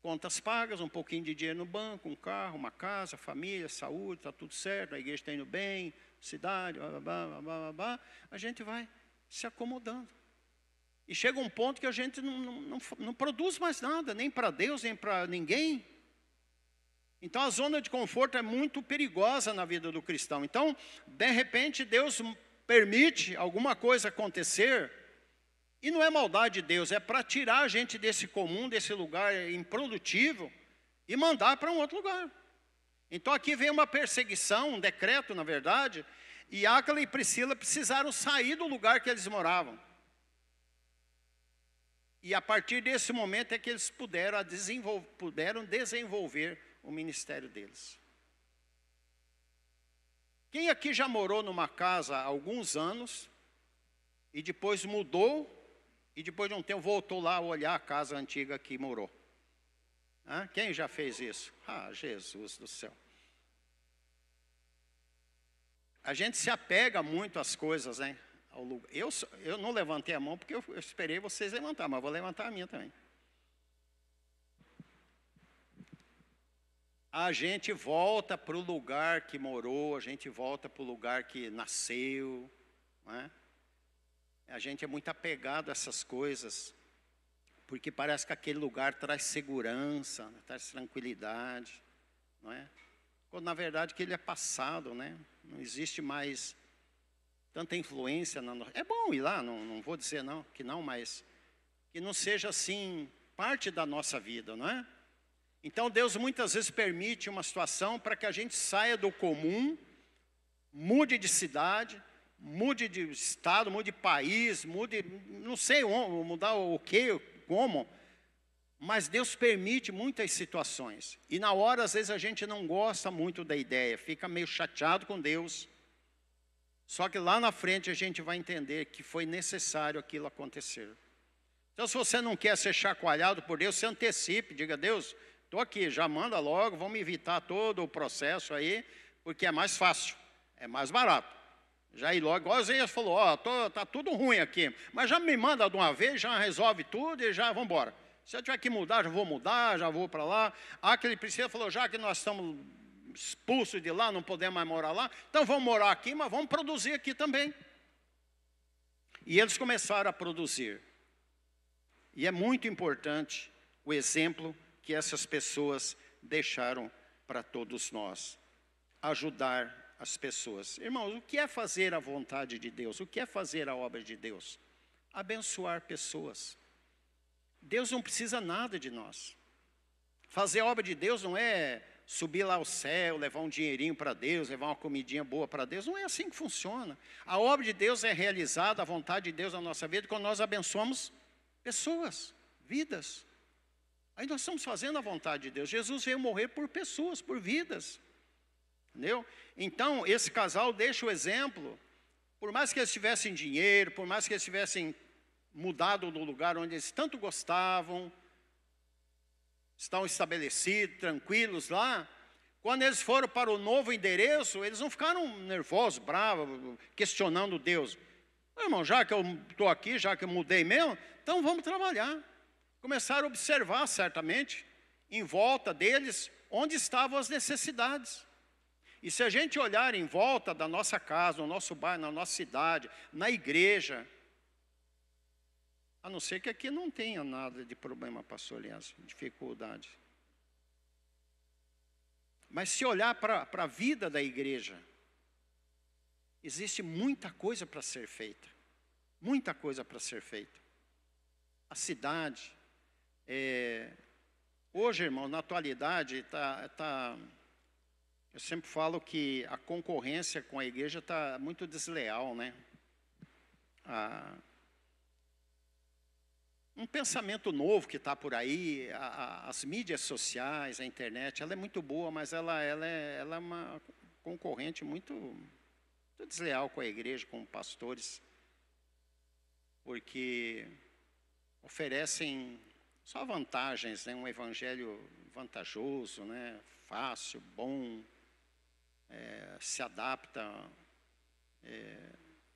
S1: Contas pagas, um pouquinho de dinheiro no banco, um carro, uma casa, família, saúde, está tudo certo, a igreja está indo bem, cidade, a gente vai se acomodando. E chega um ponto que a gente não produz mais nada, nem para Deus, nem para ninguém. Então a zona de conforto é muito perigosa na vida do cristão. Então, de repente, Deus permite alguma coisa acontecer, e não é maldade de Deus, é para tirar a gente desse comum, desse lugar improdutivo, e mandar para um outro lugar. Então aqui vem uma perseguição, um decreto, na verdade, e Áquila e Priscila precisaram sair do lugar que eles moravam. E a partir desse momento é que eles puderam desenvolver o ministério deles. Quem aqui já morou numa casa há alguns anos, e depois mudou, e depois de um tempo voltou lá a olhar a casa antiga que morou? Quem já fez isso? Jesus do céu. A gente se apega muito às coisas, né? Eu não levantei a mão porque eu esperei vocês levantar, mas vou levantar a minha também. A gente volta para o lugar que morou, a gente volta para o lugar que nasceu, não é? A gente é muito apegado a essas coisas, porque parece que aquele lugar traz segurança, traz tranquilidade, não é? Quando na verdade que ele é passado, né? Não existe mais tanta influência. É bom ir lá, não vou dizer que não, mas que não seja assim parte da nossa vida, não é? Então Deus muitas vezes permite uma situação para que a gente saia do comum, mude de cidade, mude de estado, mude de país, não sei mudar o que, como, mas Deus permite muitas situações. E na hora, às vezes, a gente não gosta muito da ideia, fica meio chateado com Deus. Só que lá na frente a gente vai entender que foi necessário aquilo acontecer. Então, se você não quer ser chacoalhado por Deus, se antecipe, diga, Deus, estou aqui, já manda logo, vamos evitar todo o processo aí, porque é mais fácil, é mais barato. Já ir logo, igual Zéias falou, está tudo ruim aqui, mas já me manda de uma vez, já resolve tudo e já vamos embora. Se eu tiver que mudar, já vou para lá. Aquele Priscila falou, já que nós estamos expulsos de lá, não podemos mais morar lá, então vamos morar aqui, mas vamos produzir aqui também. E eles começaram a produzir. E é muito importante o exemplo que essas pessoas deixaram para todos nós. Ajudar as pessoas. Irmãos, o que é fazer a vontade de Deus? O que é fazer a obra de Deus? Abençoar pessoas. Deus não precisa nada de nós. Fazer a obra de Deus não é subir lá ao céu, levar um dinheirinho para Deus, levar uma comidinha boa para Deus. Não é assim que funciona. A obra de Deus é realizada, a vontade de Deus na nossa vida, quando nós abençoamos pessoas, vidas. Aí nós estamos fazendo a vontade de Deus. Jesus veio morrer por pessoas, por vidas. Entendeu? Então, esse casal deixa o exemplo, por mais que eles tivessem dinheiro, por mais que eles tivessem mudado do lugar onde eles tanto gostavam, estão estabelecidos, tranquilos lá, Quando eles foram para o novo endereço, eles não ficaram nervosos, bravos, questionando Deus. Irmão, já que eu estou aqui, já que eu mudei mesmo, então vamos trabalhar. Começaram a observar, certamente, em volta deles, onde estavam as necessidades. E se a gente olhar em volta da nossa casa, no nosso bairro, na nossa cidade, na igreja, a não ser que aqui não tenha nada de problema, pastor Elias, dificuldade. Mas se olhar para a vida da igreja, existe muita coisa para ser feita. Muita coisa para ser feita. A cidade, hoje, irmão, na atualidade, eu sempre falo que a concorrência com a igreja está muito desleal, né? Um pensamento novo que está por aí, as mídias sociais, a internet, ela é muito boa, mas ela é uma concorrente muito desleal com a igreja, com pastores, porque oferecem só vantagens, né? Um evangelho vantajoso, né? Fácil, bom, se adapta.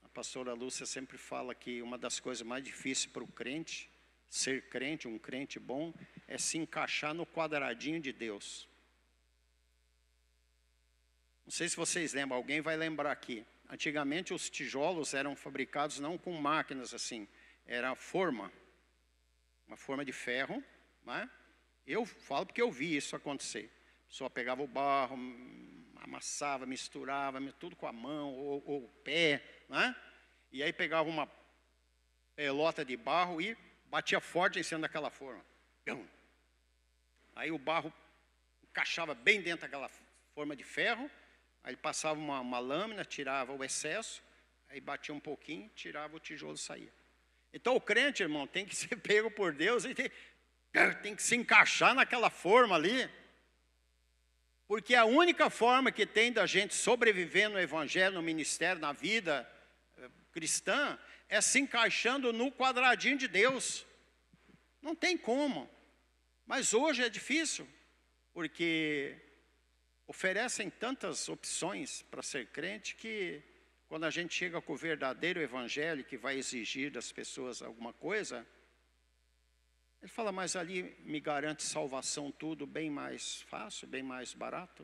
S1: A pastora Lúcia sempre fala que uma das coisas mais difíceis para o crente, ser crente, um crente bom, é se encaixar no quadradinho de Deus. Não sei se vocês lembram, alguém vai lembrar aqui. Antigamente os tijolos eram fabricados não com máquinas assim, era forma, uma forma de ferro, né? Eu falo porque eu vi isso acontecer. A pessoa pegava o barro, amassava, misturava, tudo com a mão ou o pé, né? E aí pegava uma pelota de barro e batia forte em cima daquela forma. Aí o barro encaixava bem dentro daquela forma de ferro, aí passava uma lâmina, tirava o excesso, aí batia um pouquinho, tirava o tijolo e saía. Então o crente, irmão, tem que ser pego por Deus e tem que se encaixar naquela forma ali, porque a única forma que tem da gente sobreviver no evangelho, no ministério, na vida cristã, é se encaixando no quadradinho de Deus. Não tem como. Mas hoje é difícil, porque oferecem tantas opções para ser crente que quando a gente chega com o verdadeiro evangelho que vai exigir das pessoas alguma coisa, ele fala, mas ali me garante salvação tudo bem mais fácil, bem mais barato.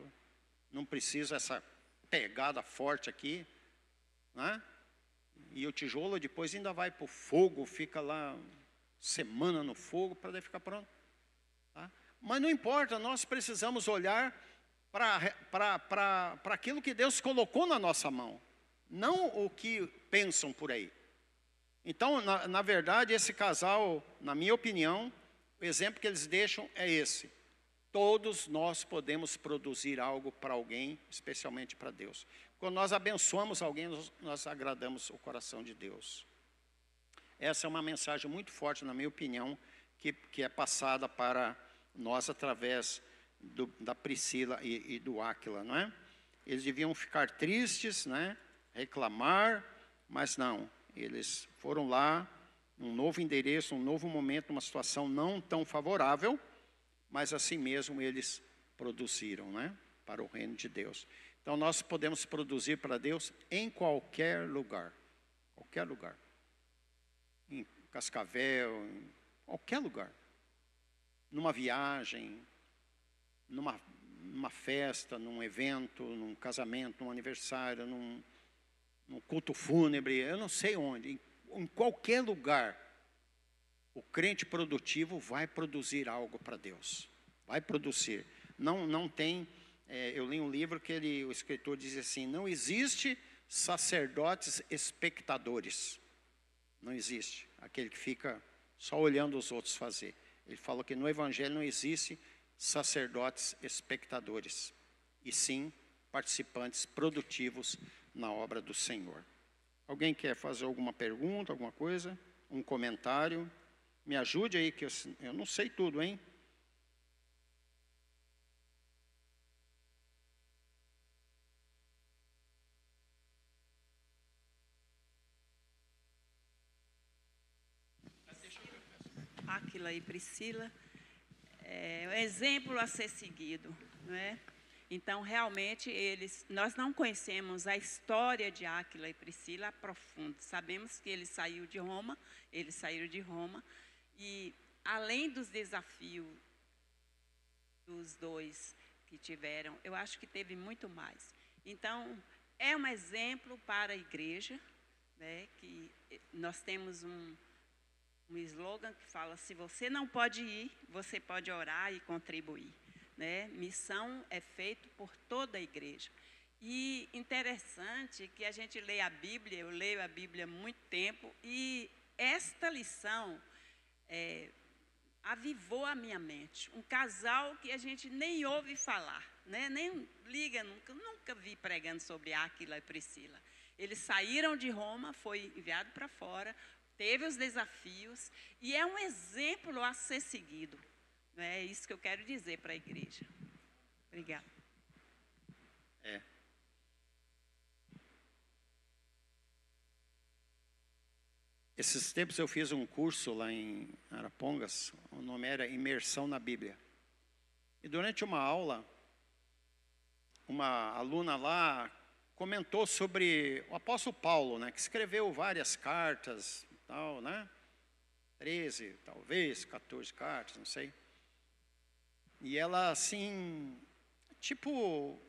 S1: Não precisa essa pegada forte aqui, né? E o tijolo depois ainda vai para o fogo, fica lá semana no fogo para daí ficar pronto. Tá? Mas não importa, nós precisamos olhar para aquilo que Deus colocou na nossa mão, não o que pensam por aí. Então, na verdade, esse casal, na minha opinião, o exemplo que eles deixam é esse. Todos nós podemos produzir algo para alguém, especialmente para Deus. Quando nós abençoamos alguém, nós agradamos o coração de Deus. Essa é uma mensagem muito forte, na minha opinião, que é passada para nós através da Priscila e do Áquila, não é? Eles deviam ficar tristes, né? Reclamar, mas não. Eles foram lá, um novo endereço, um novo momento, uma situação não tão favorável, mas assim mesmo eles produziram, né? Para o reino de Deus. Então nós podemos produzir para Deus em qualquer lugar. Qualquer lugar. Em Cascavel, em qualquer lugar. Numa viagem, numa festa, num evento, num casamento, num aniversário, num culto fúnebre, eu não sei onde, em qualquer lugar, o crente produtivo vai produzir algo para Deus. Vai produzir. Não tem, eu li um livro que o escritor diz assim, não existe sacerdotes espectadores. Não existe. Aquele que fica só olhando os outros fazer. Ele falou que no evangelho não existe sacerdotes espectadores, e sim participantes produtivos na obra do Senhor. Alguém quer fazer alguma pergunta, alguma coisa? Um comentário? Me ajude aí, que eu não sei tudo, hein?
S3: Áquila e Priscila, é um exemplo a ser seguido, não é? Então, realmente, nós não conhecemos a história de Áquila e Priscila a profundo. Sabemos que eles saíram de Roma, e além dos desafios dos dois que tiveram, eu acho que teve muito mais. Então, é um exemplo para a igreja, né, que nós temos um slogan que fala: se você não pode ir, você pode orar e contribuir. Né? Missão é feita por toda a igreja. E interessante que a gente lê a Bíblia, eu leio a Bíblia há muito tempo, e esta lição avivou a minha mente. Um casal que a gente nem ouve falar, né? Nem liga, nunca vi pregando sobre Áquila e Priscila. Eles saíram de Roma, foi enviado para fora, teve os desafios, e é um exemplo a ser seguido. É isso que eu quero dizer para a igreja. Obrigada.
S1: Esses tempos eu fiz um curso lá em Arapongas, o nome era Imersão na Bíblia. E durante uma aula, uma aluna lá comentou sobre o apóstolo Paulo, né, que escreveu várias cartas, tal, né? 13, talvez, 14 cartas, não sei. E ela, assim, tipo,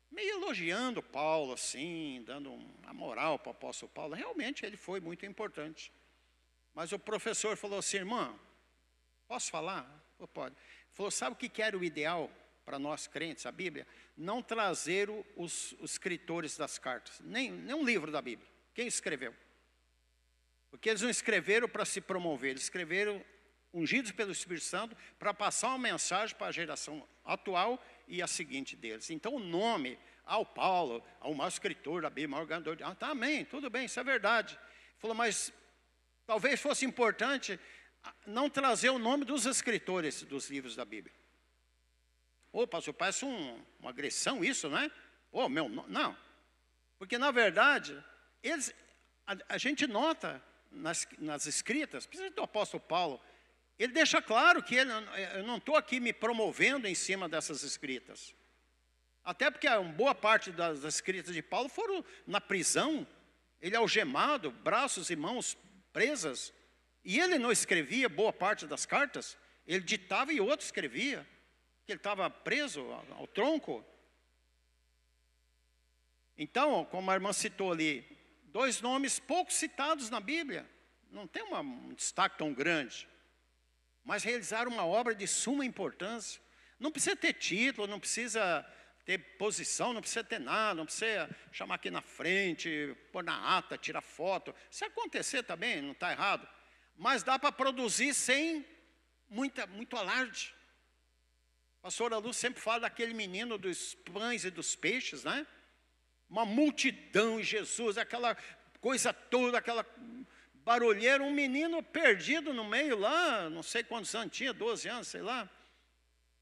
S1: meio elogiando Paulo, assim, dando uma moral para o apóstolo Paulo. Realmente, ele foi muito importante. Mas o professor falou assim: irmã, posso falar? Falou, pode. Falou: sabe o que era o ideal para nós crentes, a Bíblia? Não trazer os escritores das cartas, nem um livro da Bíblia. Quem escreveu? Porque eles não escreveram para se promover, eles escreveram ungidos pelo Espírito Santo para passar uma mensagem para a geração atual e a seguinte deles. Então o nome, o Paulo, o maior escritor da Bíblia, o maior ganhador de... tá, amém, tudo bem, isso é verdade. Falou, mas talvez fosse importante não trazer o nome dos escritores dos livros da Bíblia. Ô, pastor, parece uma agressão isso, não é? Ô, não. Porque na verdade, a gente nota nas escritas, principalmente do apóstolo Paulo, ele deixa claro que eu não estou aqui me promovendo em cima dessas escritas. Até porque uma boa parte das escritas de Paulo foram na prisão, ele algemado, braços e mãos presas. E ele não escrevia boa parte das cartas, ele ditava e outro escrevia, que ele estava preso ao tronco. Então, como a irmã citou ali, 2 nomes pouco citados na Bíblia, não tem um destaque tão grande, mas realizaram uma obra de suma importância. Não precisa ter título, não precisa ter posição, não precisa ter nada, não precisa chamar aqui na frente, pôr na ata, tirar foto. Se acontecer também, não está errado, mas dá para produzir sem muito alarde. A pastora Lu sempre fala daquele menino dos pães e dos peixes, né? Uma multidão em Jesus, aquela coisa toda, aquela barulheira, um menino perdido no meio lá, não sei quantos anos tinha, 12 anos, sei lá.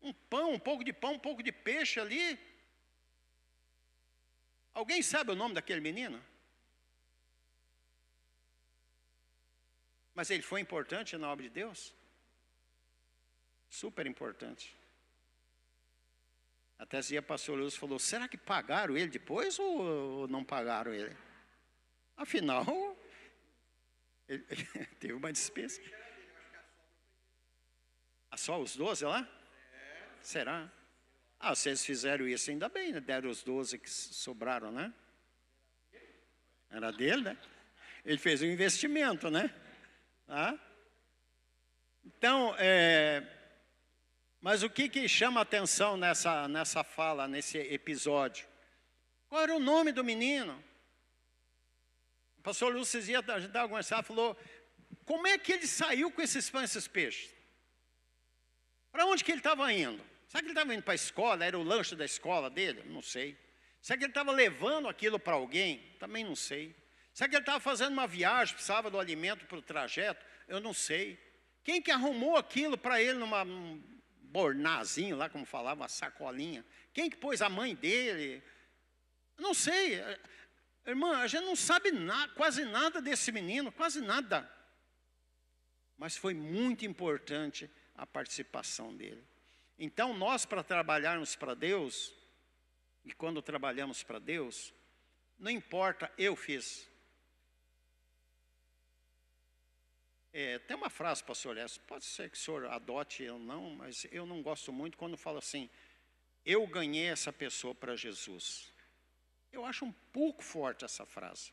S1: Um pouco de pão, um pouco de peixe ali. Alguém sabe o nome daquele menino? Mas ele foi importante na obra de Deus? Super importante. Até esse dia a pastora Luz falou, será que pagaram ele depois ou não pagaram ele? Afinal, ele teve uma despesa. Só os 12 lá? Será? Se eles fizeram isso, ainda bem, né? Deram os 12 que sobraram, né? Era dele, né? Ele fez um investimento, né? Então, mas o que chama a atenção nessa fala, nesse episódio? Qual era o nome do menino? O pastor Lúcio ia dar alguma coisa, falou, como é que ele saiu com esses pães e esses peixes? Para onde que ele estava indo? Será que ele estava indo para a escola? Era o lanche da escola dele? Não sei. Será que ele estava levando aquilo para alguém? Também não sei. Será que ele estava fazendo uma viagem, precisava do alimento para o trajeto? Eu não sei. Quem que arrumou aquilo para ele num bornazinho lá, como falava, uma sacolinha? Quem que pôs? A mãe dele? Eu não sei. Irmã, a gente não sabe quase nada desse menino, quase nada. Mas foi muito importante a participação dele. Então, nós, para trabalharmos para Deus, e quando trabalhamos para Deus, não importa, eu fiz. Tem uma frase, pastor, pode ser que o senhor adote ou não, mas eu não gosto muito quando fala assim, eu ganhei essa pessoa para Jesus. Eu acho um pouco forte essa frase.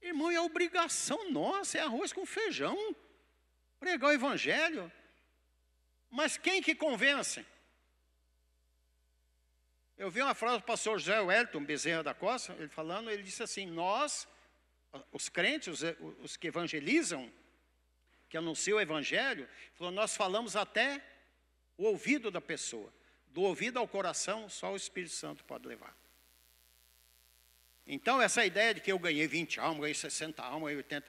S1: Irmão, é obrigação nossa, é arroz com feijão, pregar o evangelho. Mas quem que convence? Eu vi uma frase do pastor José Wellington Bezerra da Costa, ele falando, ele disse assim, nós, os crentes, os que evangelizam, que anunciam o evangelho, falou, nós falamos até o ouvido da pessoa. Do ouvido ao coração, só o Espírito Santo pode levar. Então, essa ideia de que eu ganhei 20 almas, ganhei 60 almas, ganhei 80...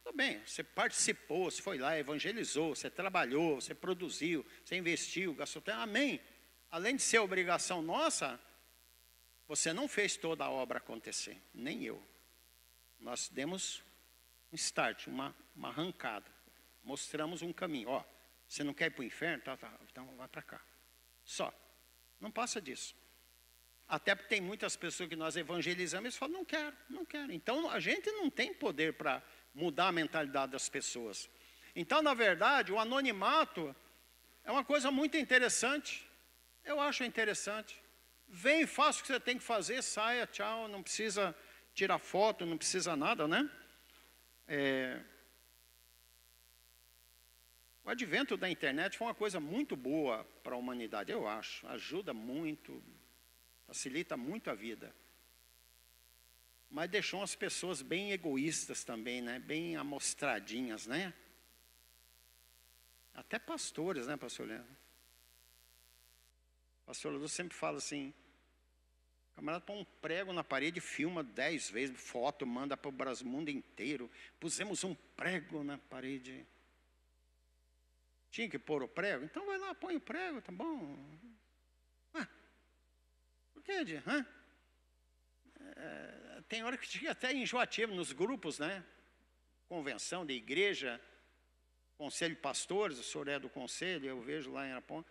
S1: tudo bem, você participou, você foi lá, evangelizou, você trabalhou, você produziu, você investiu, gastou tempo, amém. Além de ser obrigação nossa, você não fez toda a obra acontecer, nem eu. Nós demos um start, uma arrancada. Mostramos um caminho. Ó, você não quer ir para o inferno? Tá, então vai para cá. Só. Não passa disso. Até porque tem muitas pessoas que nós evangelizamos e eles falam, não quero. Então a gente não tem poder para mudar a mentalidade das pessoas. Então, na verdade, o anonimato é uma coisa muito interessante. Eu acho interessante. Vem, faça o que você tem que fazer, saia, tchau, não precisa tirar foto, não precisa nada, né? O advento da internet foi uma coisa muito boa para a humanidade, eu acho. Ajuda muito, facilita muito a vida. Mas deixou as pessoas bem egoístas também, né? Bem amostradinhas, né? Até pastores, né, pastor Leandro? O pastor Leandro sempre fala assim, o camarada põe um prego na parede, filma 10 vezes, foto, manda para o mundo inteiro. Pusemos um prego na parede. Tinha que pôr o prego? Então vai lá, põe o prego, tá bom. Por que, tem hora que tinha até enjoativo nos grupos, né? Convenção de igreja, conselho de pastores, o senhor é do conselho, eu vejo lá em Araponga.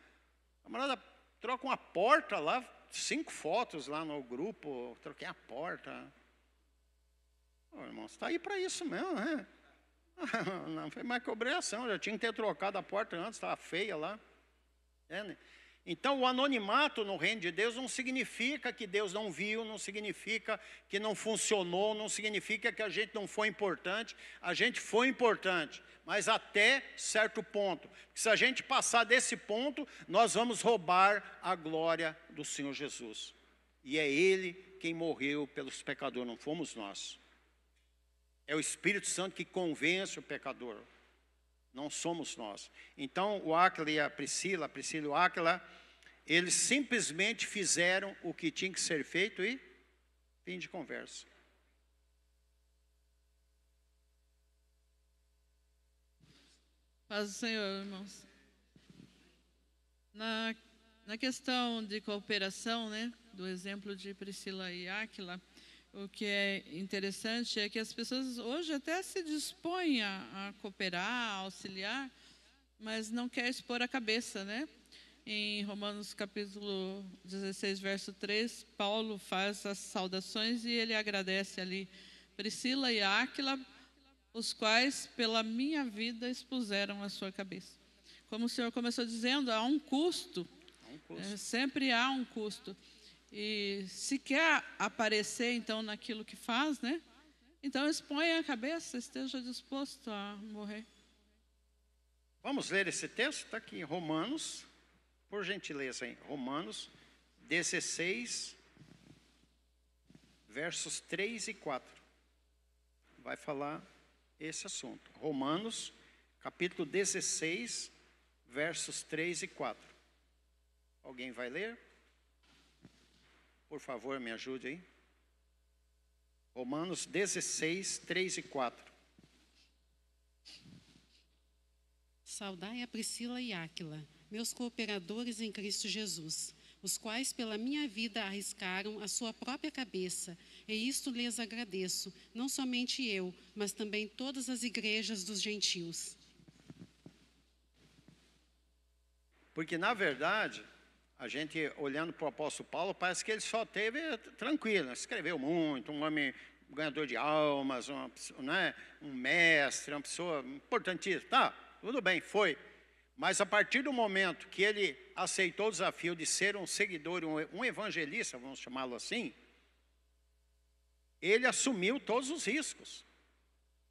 S1: A camarada troca uma porta lá, 5 fotos lá no grupo, troquei a porta. Irmão, você está aí para isso mesmo, né? Não foi mais que obrigação, já tinha que ter trocado a porta antes, estava feia lá. Né? Então, o anonimato no reino de Deus não significa que Deus não viu, não significa que não funcionou, não significa que a gente não foi importante. A gente foi importante, mas até certo ponto. Se a gente passar desse ponto, nós vamos roubar a glória do Senhor Jesus. E é Ele quem morreu pelos pecadores, não fomos nós. É o Espírito Santo que convence o pecador. Não somos nós. Então, o Áquila e a Priscila e o Áquila, eles simplesmente fizeram o que tinha que ser feito e fim de conversa.
S4: Paz do Senhor, irmãos. Na questão de cooperação, né, do exemplo de Priscila e Áquila, o que é interessante é que as pessoas hoje até se dispõem a cooperar, a auxiliar, mas não quer expor a cabeça, né? Em Romanos capítulo 16, verso 3, Paulo faz as saudações e ele agradece ali Priscila e Áquila, os quais pela minha vida expuseram a sua cabeça. Como o senhor começou dizendo, há um custo, sempre há um custo. E se quer aparecer, então, naquilo que faz, né? Então, exponha a cabeça, esteja disposto a morrer.
S1: Vamos ler esse texto? Está aqui em Romanos, por gentileza, hein? Romanos 16, versos 3 e 4. Vai falar esse assunto. Romanos, capítulo 16, versos 3 e 4. Alguém vai ler? Por favor, me ajude aí. Romanos 16, 3 e 4.
S5: Saudai a Priscila e Áquila, meus cooperadores em Cristo Jesus, os quais pela minha vida arriscaram a sua própria cabeça, e isto lhes agradeço, não somente eu, mas também todas as igrejas dos gentios.
S1: Porque, na verdade, a gente olhando para o apóstolo Paulo, parece que ele só teve tranquilo, escreveu muito, um homem ganhador de almas, um mestre, uma pessoa importantíssima. Tá, tudo bem, foi. Mas a partir do momento que ele aceitou o desafio de ser um seguidor, um evangelista, vamos chamá-lo assim, ele assumiu todos os riscos.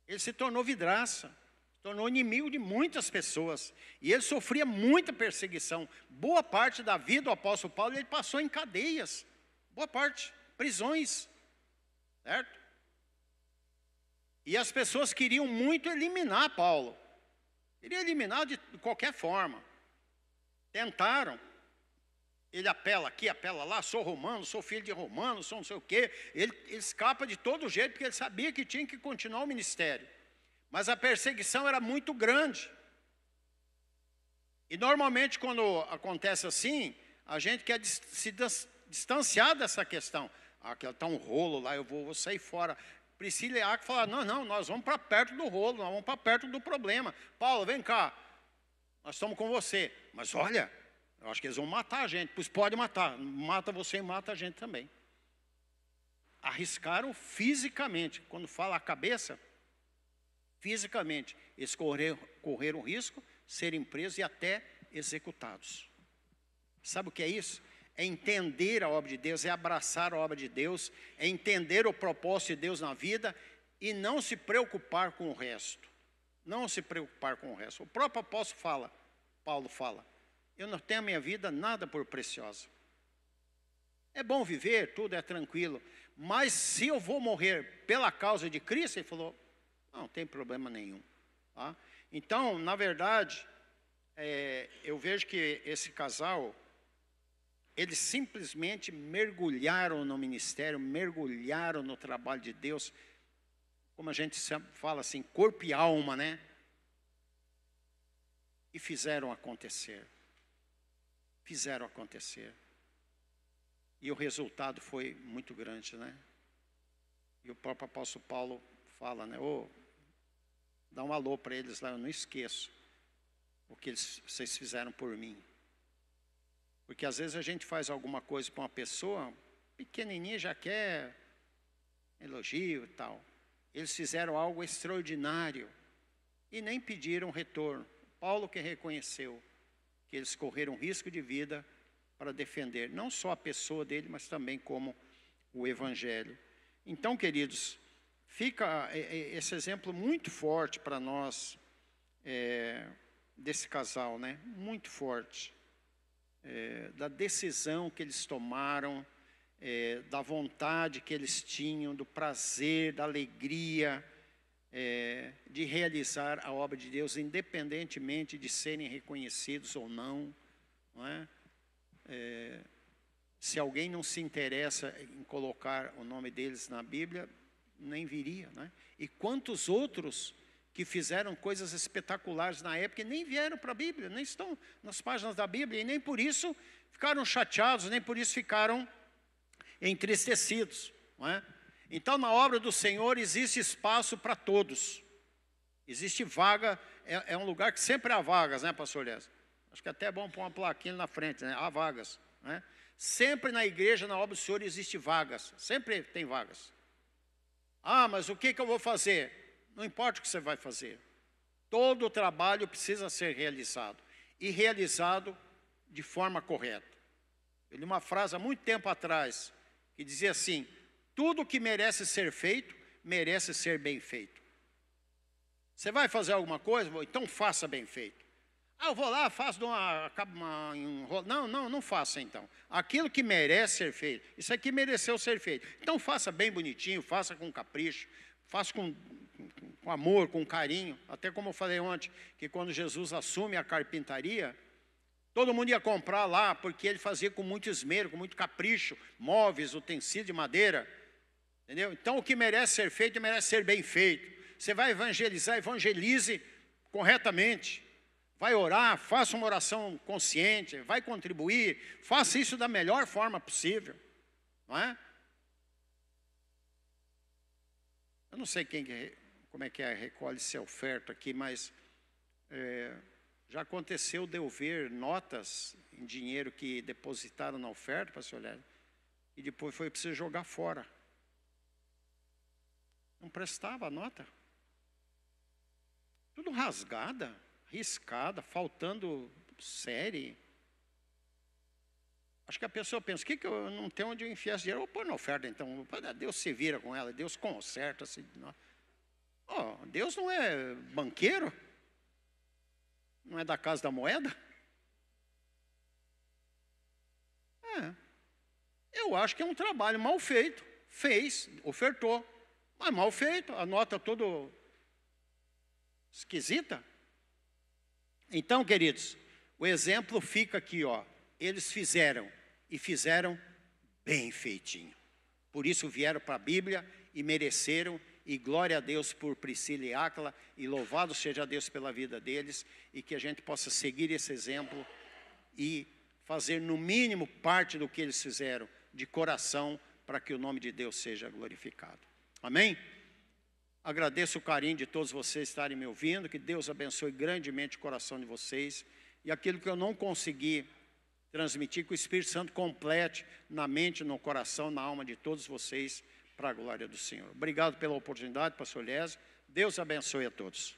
S1: Ele se tornou vidraça, se tornou inimigo de muitas pessoas. E ele sofria muita perseguição. Boa parte da vida do apóstolo Paulo ele passou em cadeias. Boa parte, prisões. Certo? E as pessoas queriam muito eliminar Paulo. Queriam eliminar de qualquer forma. Tentaram. Ele apela aqui, apela lá, sou romano, sou filho de romano, sou não sei o quê. Ele escapa de todo jeito, porque ele sabia que tinha que continuar o ministério. Mas a perseguição era muito grande. E normalmente quando acontece assim, a gente quer se distanciar dessa questão. Aqui está um rolo lá, eu vou sair fora. Priscila e Áquila falaram, não, nós vamos para perto do rolo, nós vamos para perto do problema. Paulo, vem cá, nós estamos com você. Mas olha, eu acho que eles vão matar a gente. Pois pode matar, mata você e mata a gente também. Arriscaram fisicamente, quando fala a cabeça, fisicamente, eles correram risco, serem presos e até executados. Sabe o que é isso? É entender a obra de Deus, é abraçar a obra de Deus, é entender o propósito de Deus na vida e não se preocupar com o resto. Não se preocupar com o resto. O próprio apóstolo Paulo fala, eu não tenho a minha vida nada por preciosa. É bom viver, tudo é tranquilo, mas se eu vou morrer pela causa de Cristo, ele falou, não tem problema nenhum. Tá? Então, na verdade, eu vejo que esse casal, eles simplesmente mergulharam no ministério, mergulharam no trabalho de Deus, como a gente sempre fala assim, corpo e alma, né? E fizeram acontecer. Fizeram acontecer. E o resultado foi muito grande, né? E o próprio apóstolo Paulo fala, né? Dá um alô para eles lá, eu não esqueço o que vocês fizeram por mim. Porque às vezes a gente faz alguma coisa para uma pessoa, pequenininha já quer elogio e tal. Eles fizeram algo extraordinário e nem pediram retorno. Paulo que reconheceu que eles correram risco de vida para defender não só a pessoa dele, mas também como o evangelho. Então, queridos, fica esse exemplo muito forte para nós, desse casal, né? Muito forte. Da decisão que eles tomaram, da vontade que eles tinham, do prazer, da alegria de realizar a obra de Deus, independentemente de serem reconhecidos ou não, não é? Se alguém não se interessa em colocar o nome deles na Bíblia, nem viria, né? E quantos outros que fizeram coisas espetaculares na época e nem vieram para a Bíblia, nem estão nas páginas da Bíblia, e nem por isso ficaram chateados, nem por isso ficaram entristecidos, não é? Então, na obra do Senhor existe espaço para todos. Existe vaga, é um lugar que sempre há vagas, né, pastor Léo? Acho que até é bom pôr uma plaquinha na frente, né? Há vagas, né? Sempre na igreja, na obra do Senhor, existe vagas. Sempre tem vagas. Ah, mas o que eu vou fazer? Não importa o que você vai fazer. Todo o trabalho precisa ser realizado. E realizado de forma correta. Eu li uma frase há muito tempo atrás, que dizia assim, tudo que merece ser feito, merece ser bem feito. Você vai fazer alguma coisa? Então faça bem feito. Ah, eu vou lá, faço não faça então. Aquilo que merece ser feito, isso aqui mereceu ser feito. Então faça bem bonitinho, faça com capricho, faça com amor, com carinho. Até como eu falei ontem, que quando Jesus assume a carpintaria, todo mundo ia comprar lá, porque ele fazia com muito esmero, com muito capricho, móveis, utensílios de madeira. Entendeu? Então o que merece ser feito, merece ser bem feito. Você vai evangelizar, evangelize corretamente. Vai orar, faça uma oração consciente, vai contribuir, faça isso da melhor forma possível, não é? Eu não sei como é que recolhe essa oferta aqui, mas Já aconteceu de eu ver notas em dinheiro que depositaram na oferta, pastor Lélio, e depois foi preciso jogar fora. Não prestava a nota. Tudo rasgada, riscada, faltando série. Acho que a pessoa pensa, que eu não tenho onde eu enfiar esse dinheiro? Eu vou pôr na oferta, então. Deus se vira com ela, Deus conserta. Deus não é banqueiro? Não é da casa da moeda? Eu acho que é um trabalho mal feito. Fez, ofertou, mas mal feito, a nota toda esquisita. Então, queridos, o exemplo fica aqui, ó. Eles fizeram, e fizeram bem feitinho. Por isso vieram para a Bíblia e mereceram, e glória a Deus por Priscila e Áquila, e louvado seja Deus pela vida deles, e que a gente possa seguir esse exemplo e fazer no mínimo parte do que eles fizeram, de coração, para que o nome de Deus seja glorificado. Amém? Agradeço o carinho de todos vocês estarem me ouvindo, que Deus abençoe grandemente o coração de vocês, e aquilo que eu não consegui transmitir, que o Espírito Santo complete na mente, no coração, na alma de todos vocês, para a glória do Senhor. Obrigado pela oportunidade, pastor Lésio. Deus abençoe a todos.